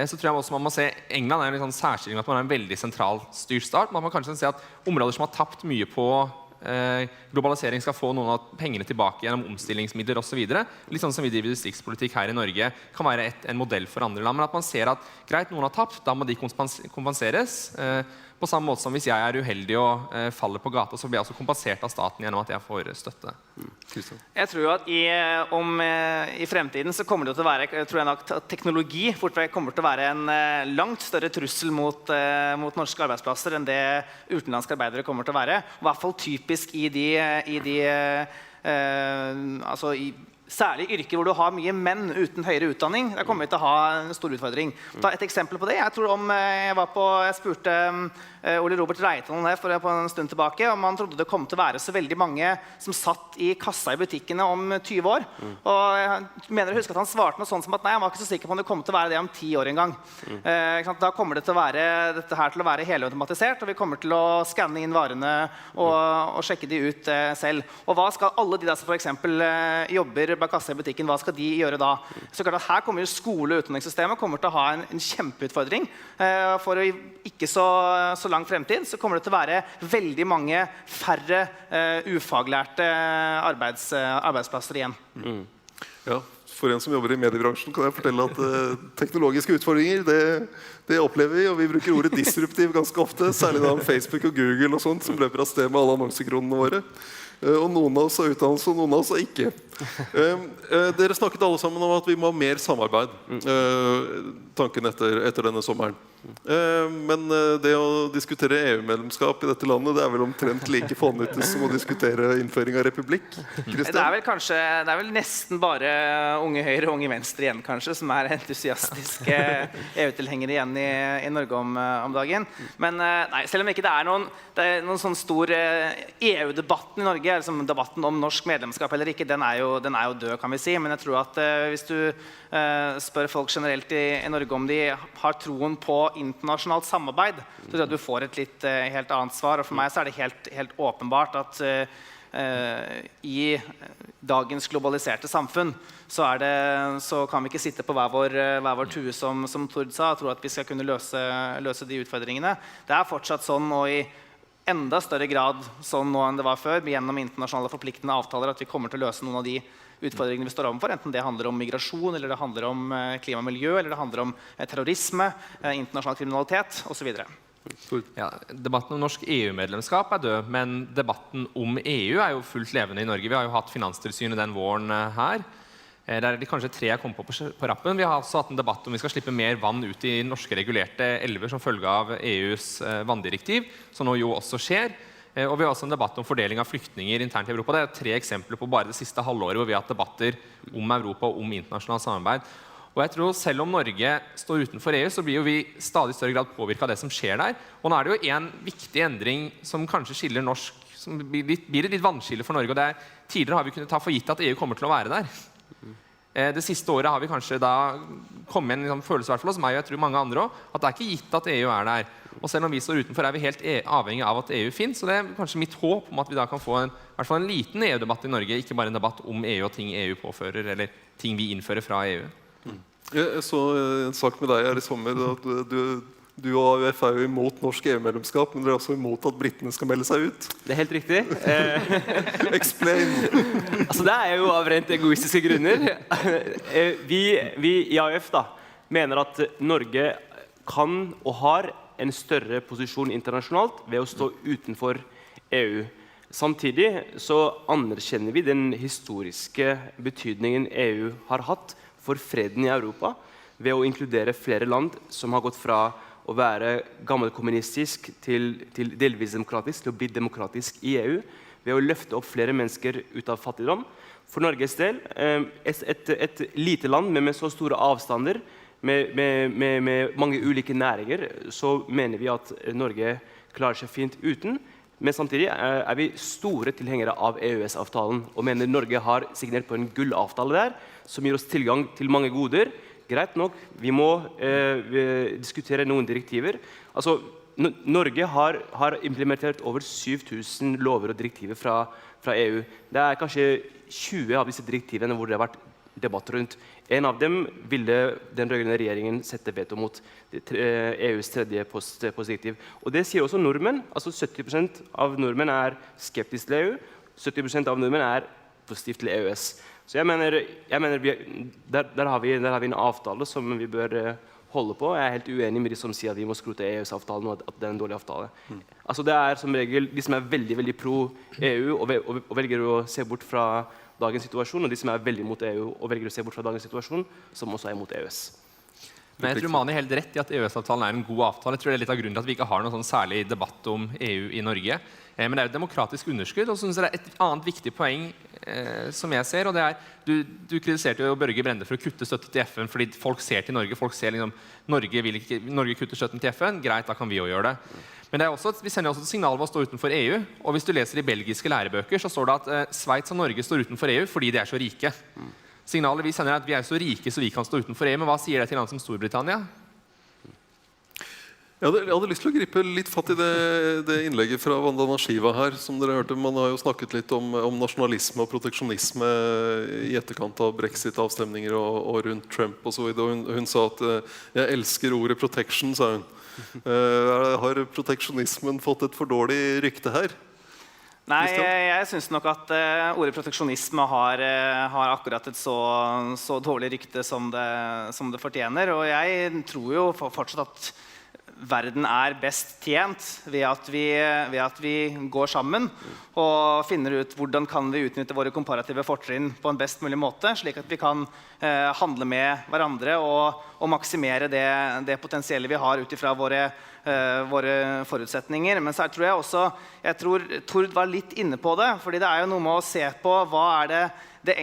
Speaker 6: Så tror jeg også man må se England en sånn særstilling at man en veldig sentral styrt stat. Man må kanskje se at områder som har tapt mye på globalisering skal få noen av pengene tilbake gjennom omstillingsmidler og så videre. Litt sånn som vi driver distriktspolitikk her i Norge kan være en modell for andre land, men at man ser at greit, noen har tapt, da må de kompenseres. På samme måte som hvis jeg uheldig og faller på gata, så blir jeg også kompensert av staten gjennom at jeg får støtte.
Speaker 8: Jeg tror jo at i fremtiden så kommer det til å være, tror jeg nok, at teknologi kommer til å være en langt større trussel mot norske arbeidsplasser enn det utenlandske arbeidere kommer til å være. I hvert fall typisk særlig yrker hvor du har mye menn uten høyere utdanning. Der kommer vi til å ha en stor utfordring. Ta et eksempel på det. Jeg spurte Ole Robert Reitan om det for en stund tilbake, om han trodde det kom til å være så veldig mange som satt i kassa i butikkene om 20 år. Og jeg mener å huske at han svarte noe sånt som at nei, han var ikke så sikker på om det kom til å være det om 10 år en gang. Da kommer dette her til å være helautomatisert, og vi kommer til å skanne inn varene og sjekke de ut selv. Og hva skal alle de der som for eksempel jobber bak kassa i butikken, hva skal de gjøre da? Så klart at her kommer jo skole- og utdanningssystemet kommer til å ha en kjempeutfordring. For å ikke så lang fremtid så kommer det til å være veldig mange færre ufaglærte arbeidsplasser igjen.
Speaker 5: Ja, for en som jobber i mediebransjen kan jeg fortelle at teknologiske utfordringer, det opplever vi, og vi bruker ordet disruptiv ganske ofte, særlig da om Facebook og Google og sånt, som løper av sted med alle annonsekronene våre. Og noen av oss har utdannelse, og noen av oss har ikke. Dere snakket alle sammen om at vi må ha mer samarbeid, tanken etter denne sommeren. Men det å diskutere EU-medlemskap i dette landet, det vel omtrent like fånyttig som å diskutere innføring av republikk.
Speaker 8: Det er vel nesten bare unge høyre og unge venstre igjen kanskje, som entusiastiske EU-tilhengere igjen i Norge om dagen. Men nei, selv om ikke det er noen sånn stor EU-debatten i Norge, liksom debatten om norsk medlemskap eller ikke, den er jo død, kan vi si. Men jeg tror at hvis du spør folk generelt i Norge om de har troen på internasjonalt samarbeid, så tror jeg at du får et helt annet svar. Og for meg så er det helt åpenbart at i dagens globaliserte samfunn så kan vi ikke sitte på hver vår tue som Tord sa, og tro at vi skal kunne løse de utfordringene. Det er fortsatt sånn, og i enda større grad sånn nå enn det var før, gjennom internasjonale forpliktende avtaler, at vi kommer til å løse noen av de utfordringene vi står overfor, enten det handler om migrasjon, eller det handler om klima og miljø, eller det handler om terrorisme, internasjonal kriminalitet, og så videre.
Speaker 6: Ja, debatten om norsk EU-medlemskap død, men debatten om EU jo fullt levende i Norge. Vi har jo hatt Finanstilsynet den våren her. Det de kanskje 3 jeg kom på rappen. Vi har også hatt en debatt om vi skal slippe mer vann ut i norske regulerte elver som følge av EUs vanndirektiv, som nå jo også skjer. Og vi har også en debatt om fordeling av flyktninger internt i Europa. Det 3 eksempler på bare det siste halvåret hvor vi har hatt debatter om Europa og om internasjonalt samarbeid. Og jeg tror selv om Norge står utenfor EU, så blir jo vi stadig større grad påvirket av det som skjer der. Og nå er det jo en viktig endring som kanskje skiller norsk, som blir et litt vannskille for Norge. Og det er, tidligere har vi kunnet ta for gitt at EU kommer til å være der. Det siste året har vi kanskje da kommet en følelse, i hvert fall hos meg, og jeg tror mange andre også, at det er ikke gitt at EU er der. Og selv om vi står utenfor, er vi helt avhengig av at EU finnes. Så det er kanskje mitt håp om at vi da kan få i hvert fall en liten EU-debatt i Norge, ikke bare en debatt om EU og ting EU påfører, eller ting vi innfører fra EU.
Speaker 5: Jeg så en sak med deg her i sommer, at du og AUF er jo imot norsk EU-medlemskap, men dere er også imot at britene skal melde seg ut.
Speaker 7: Det er helt riktig.
Speaker 5: Explain!
Speaker 7: Altså, det er jo av rent egoistiske grunner. Vi i AUF da, mener at Norge kan og har en større posisjon internasjonalt ved å stå utenfor EU. Samtidig så anerkjenner vi den historiske betydningen EU har hatt for freden i Europa, ved å inkludere flere land som har gått fra å være gammelkommunistisk til delvis demokratisk, til å bli demokratisk i EU, ved å løfte opp flere mennesker ut av fattigdom. For Norges del, et lite land med så store avstander, med mange ulike næringer, så mener vi at Norge klarer seg fint uten. Men samtidig er vi store tilhengere av EØS-avtalen, og mener Norge har signert på en gullavtale der, som gir oss tilgang til mange goder. Greit nok, vi må diskutere noen direktiver. Altså, Norge har implementert over 7000 lover og direktiver fra EU. Det er kanskje 20 av disse direktivene hvor det har vært debatt rundt. En av dem ville den rødgrønne regjeringen sette veto mot EUs tredje postdirektiv. Og det sier også nordmenn. Altså 70% av nordmenn er skeptisk til EU, 70% av nordmenn er positivt til EØS. Så jeg mener der har vi en avtale som vi bør holde på. Jeg er helt uenig med de som sier at vi må skrote EØS-avtalen og at det er en dårlig avtale. Altså det er som regel de som er veldig, veldig pro EU og velger å se bort fra dagens situasjon, og de som er veldig mot EU og velger å se bort fra dagens situasjon, som også er mot EØS.
Speaker 6: Men jeg tror Mani er helt rett i at EØS-avtalen er en god avtale. Jeg tror det er litt av grunnen til at vi ikke har noen sånn særlig debatt om EU i Norge. Men det er jo et demokratisk underskudd, og så synes jeg det er et annet viktig poeng som jeg ser, og det er, du kritiserte jo Børge Brende for å kutte støtte til FN, fordi folk ser til Norge, folk ser liksom, Norge kutter støtten til FN, greit, da kan vi jo gjøre det. Men det er også, vi sender også et signal ved å stå utenfor EU, og hvis du leser i belgiske lærebøker, så står det at Sveits og Norge står utenfor EU fordi de er så rike. Signalet vi sender er at vi er så rike så vi kan stå utenfor EU, men hva sier det til land som Storbritannia?
Speaker 5: Jeg hadde lyst til å gripe litt fatt i det innlegget fra Vandana Shiva her, som dere hørte. Man har jo snakket litt om nasjonalisme og proteksjonisme i etterkant av Brexit-avstemninger og rundt Trump og så videre. Hun sa at jeg elsker ordet protection, sa hun. Har proteksjonismen fått et for dårlig rykte her?
Speaker 8: Nei, jeg synes nok at ordet proteksjonisme har akkurat et så dårlig rykte som det fortjener. Og jeg tror jo fortsatt at verden er best tjent ved at vi går sammen og finner ut hvordan kan vi utnytte våre komparative fortrinn på en best mulig måte, slik at vi kan handle med hverandre og maksimere det potensielle vi har ut ifra våre forutsetninger. Men så tror jeg også, Tord var litt inne på det, fordi det er jo noe med å se på hva er det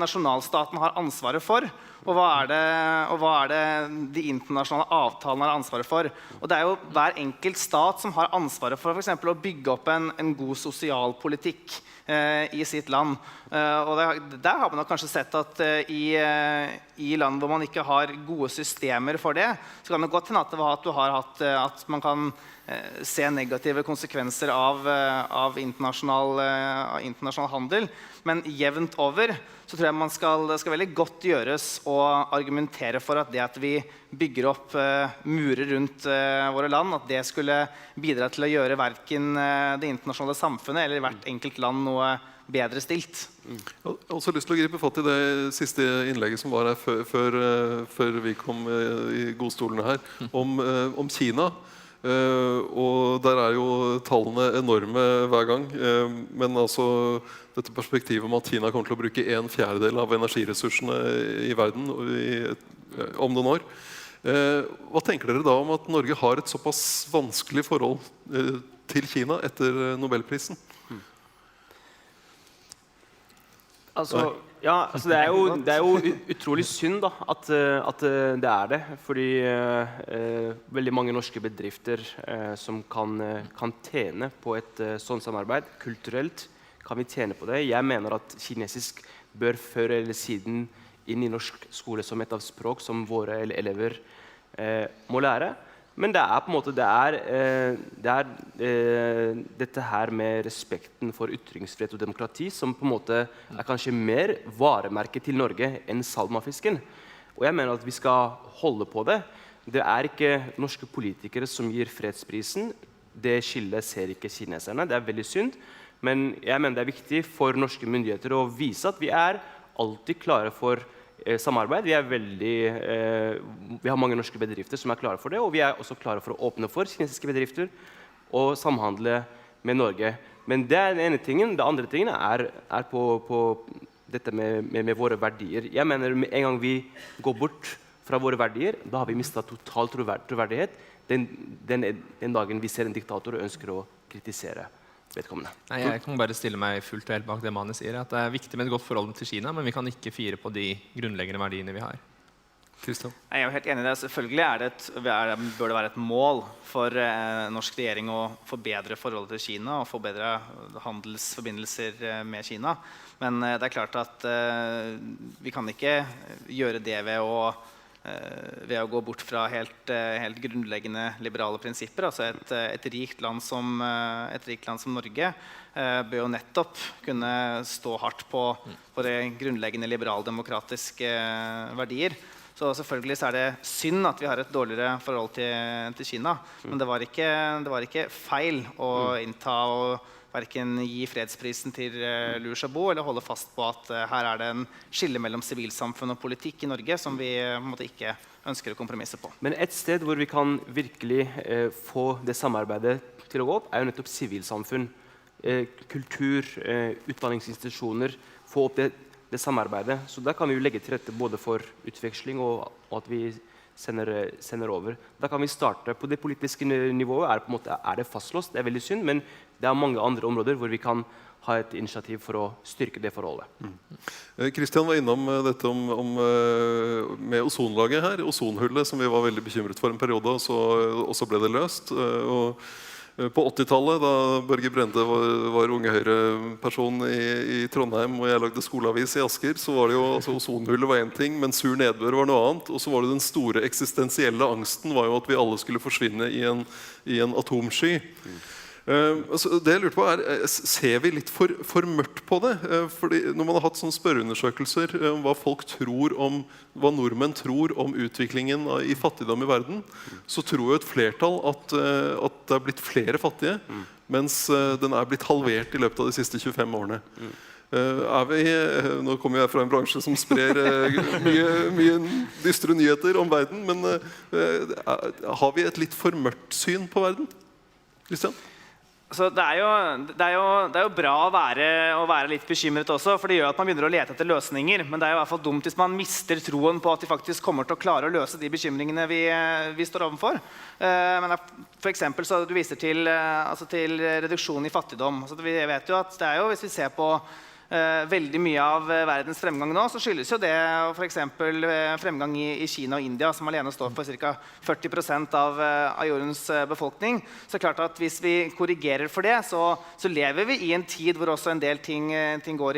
Speaker 8: nasjonalstaten har ansvaret for, og hva er det de internasjonale avtalene har ansvaret for. Og det er jo hver enkelt stat som har ansvaret for eksempel å bygge opp en god sosialpolitikk i sitt land. Og der har man kanskje sett at i land hvor man ikke har gode systemer for det, så kan det godt hende at man kan se negative konsekvenser av internasjonal handel. Men jevnt over så tror jeg det skal veldig godt gjøres å argumentere for at det at vi bygger opp murer rundt våre land, at det skulle bidra til å gjøre hverken det internasjonale samfunnet eller hvert enkelt land noe bedre stilt.
Speaker 5: Jeg har også lyst til å gripe fatt i det siste innlegget som var her før vi kom i godstolene her, om Kina. Og der er jo tallene enorme hver gang, men altså dette perspektivet om at Kina kommer til å bruke 1/4 av energiressursene i verden om noen år. Hva tenker dere da om at Norge har et såpass vanskelig forhold til Kina etter Nobelprisen?
Speaker 7: Altså, Ja, altså det er jo utrolig synd da, at det er det, fordi veldig mange norske bedrifter som kan tjene på et sånt samarbeid, kulturelt kan vi tjene på det. Jeg mener at kinesisk bør før eller siden inn i norsk skole som et av språk som våre elever må lære. Men det er på en måte dette her med respekten for ytringsfrihet og demokrati som på en måte er kanskje mer varemerket til Norge enn salmafisken. Og jeg mener at vi skal holde på det. Det er ikke norske politikere som gir fredsprisen. Det skillet ser ikke kineserne. Det er veldig synd. Men jeg mener det er viktig for norske myndigheter å vise at vi er alltid klare for samarbeid. Vi har mange norske bedrifter som er klare for det, og vi er også klare for å åpne for kinesiske bedrifter og samhandle med Norge. Men det er den ene tingen. Det andre tingen er på dette med våre verdier. Jeg mener med en gang vi går bort fra våre verdier, da har vi mistet total troverdighet den dagen vi ser en diktator og ønsker å kritisere vedkommende.
Speaker 6: Nei, jeg kan bare stille meg fullt og helt bak det Mani sier, at det er viktig med et godt forhold til Kina, men vi kan ikke fire på de grunnleggende verdiene vi har.
Speaker 5: Kristian?
Speaker 8: Jeg er jo helt enig i det. Selvfølgelig bør det være et mål for norsk regjering å forbedre forholdet til Kina og forbedre handelsforbindelser med Kina. Men det er klart at vi kan ikke gjøre det ved å gå bort fra helt grunnleggende liberale prinsipper. Altså et rikt land som Norge bør jo nettopp kunne stå hardt på de grunnleggende liberaldemokratiske verdier. Så selvfølgelig så er det synd at vi har et dårligere forhold til Kina. Men det var ikke feil å innta og hverken gi fredsprisen til Liu Xiaobo eller holde fast på at her er det en skille mellom sivilsamfunn og politikk i Norge som vi ikke ønsker å kompromisse på.
Speaker 7: Men et sted hvor vi kan virkelig få det samarbeidet til å gå opp, er jo nettopp sivilsamfunn, kultur, utdanningsinstitusjoner, få opp det samarbeidet. Så da kan vi jo legge til rette både for utveksling og at vi sender over. Da kan vi starte på det politiske nivået. Er det fastlåst? Det er veldig synd, men det er mange andre områder hvor vi kan ha et initiativ for å styrke det forholdet.
Speaker 5: Kristian var innom dette med ozonlaget her, ozonhullet, som vi var veldig bekymret for en periode, og så ble det løst. Og på 80-tallet, da Børge Brende var unge Høyre-person i Trondheim, og jeg lagde skoleavis i Asker, så var det jo, altså ozonhullet var en ting, men sur nedbør var noe annet. Og så var det den store eksistensielle angsten var jo at vi alle skulle forsvinne i en atomsky. Det jeg lurte på ser vi litt for mørkt på det? Fordi når man har hatt sånne spørreundersøkelser om hva nordmenn tror om utviklingen i fattigdom i verden, så tror jo et flertall at det er blitt flere fattige, mens den er blitt halvert i løpet av de siste 25 årene. Nå kommer jeg fra en bransje som sprer mye dystre nyheter om verden, men har vi et litt for mørkt syn på verden? Kristian?
Speaker 8: Så det er jo bra å være litt bekymret også, for det gjør at man begynner å lete etter løsninger. Men det er jo i hvert fall dumt hvis man mister troen på at vi faktisk kommer til å klare å løse de bekymringene vi står overfor. Men for eksempel så du viser til reduksjon i fattigdom. Så vi vet jo at det er jo, hvis vi ser på veldig mye av verdens fremgang nå, så skyldes jo det for eksempel fremgang i Kina og India, som alene står for ca. 40% av jordens befolkning. Så klart at hvis vi korrigerer for det, så lever vi i en tid hvor også en del ting går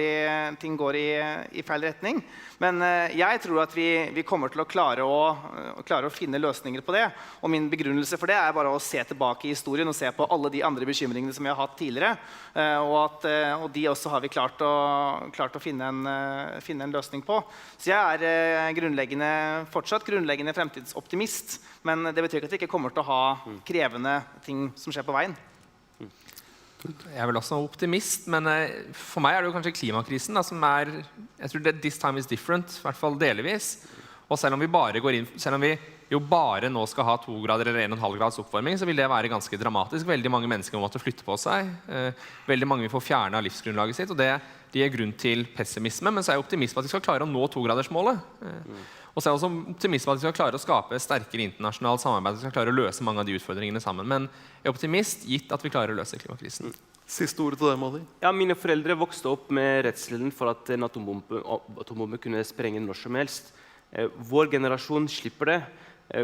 Speaker 8: i feil retning. Men jeg tror at vi kommer til å klare å finne løsninger på det. Og min begrunnelse for det er bare å se tilbake i historien og se på alle de andre bekymringene som vi har hatt tidligere. Og de også har vi klart å finne en løsning på. Så jeg er fortsatt grunnleggende fremtidsoptimist, men det betyr ikke at vi ikke kommer til å ha krevende ting som skjer på veien.
Speaker 6: Jeg er vel også optimist, men for meg er det jo kanskje klimakrisen da, som jeg tror det this time is different, i hvert fall delvis. Og selv om vi jo bare nå skal ha 2 grader eller 1,5 grads oppvarming, så vil det være ganske dramatisk. Veldig mange mennesker må måtte flytte på seg. Veldig mange vil få fjernet livsgrunnlaget sitt, og det gir grunn til pessimisme, men så er jeg optimist på at vi skal klare å nå 2-gradersmålet. Og så er jeg også optimist på at vi skal klare å skape sterkere internasjonalt samarbeid, vi skal klare å løse mange av de utfordringene sammen. Men jeg er optimist, gitt at vi klarer å løse klimakrisen.
Speaker 5: Siste ordet til deg, Mali.
Speaker 7: Ja, mine foreldre vokste opp med redselen for at en atombombe kunne sprenge når som helst. Vår generasjon slipper det,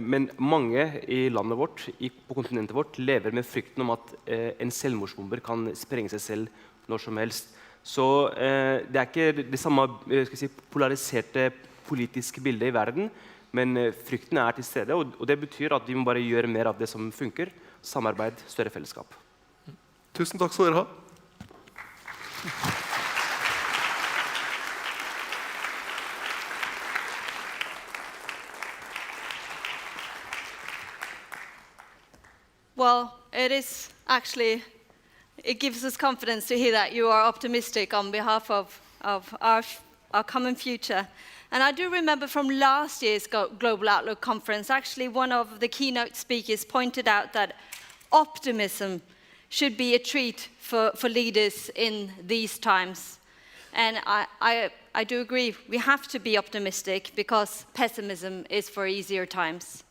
Speaker 7: men mange i landet vårt, på kontinentet vårt, lever med frykten om at en selvmordsbomber kan sprenge seg selv når som helst. Så det er ikke det samme polariserte politiske bildet i verden, men frykten er til stede, og det betyr at vi må bare gjøre mer av det som funker. Samarbeid, større fellesskap.
Speaker 5: Tusen takk skal dere ha.
Speaker 1: Well, it gives us confidence to hear that you are optimistic on behalf of our common future. And I do remember from last year's Global Outlook conference, actually one of the keynote speakers pointed out that optimism should be a treat for leaders in these times. And I do agree, we have to be optimistic because pessimism is for easier times.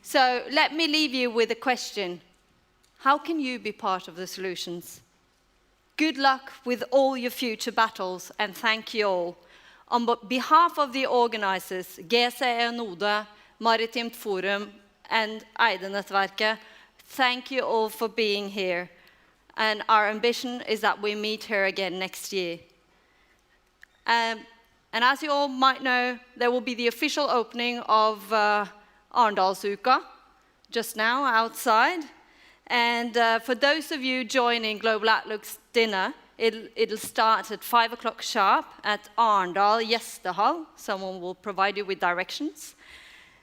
Speaker 1: So let me leave you with a question. How can you be part of the solutions? Good luck with all your future battles, and thank you all. On behalf of the organizers, GCE Node, Maritimt Forum, and Eide-nettverket, thank you all for being here. And our ambition is that we meet here again next year. And as you all might know, there will be the official opening of Arendalsuka just now outside. And for those of you joining Global Outlook's dinner, it'll start at 5 o'clock sharp at Arendal Gjestehall. Someone will provide you with directions.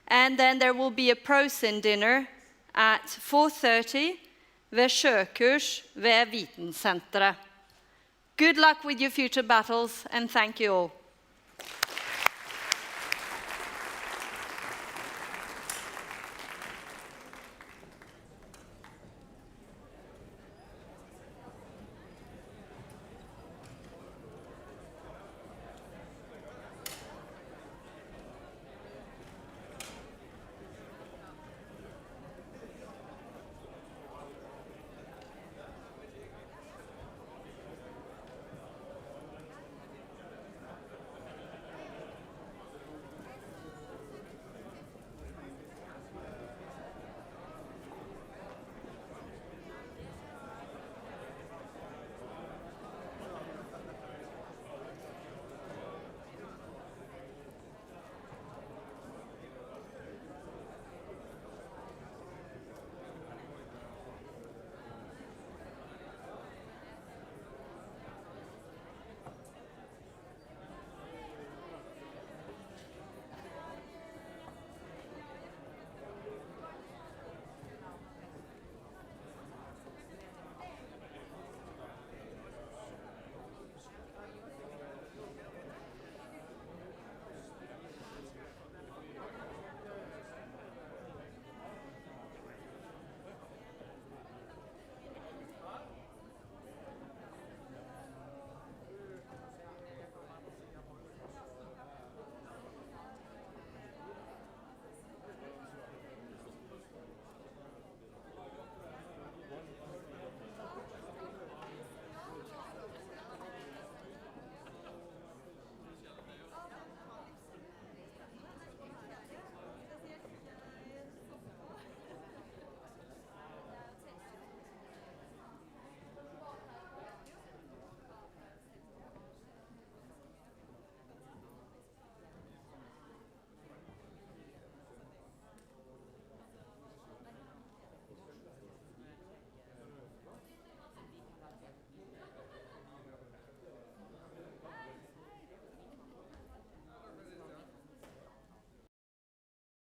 Speaker 1: And then there will be a Prosin dinner at 4:30 ved Sjøkurs ved Vitensenteret. Good luck with your future battles, and thank you all.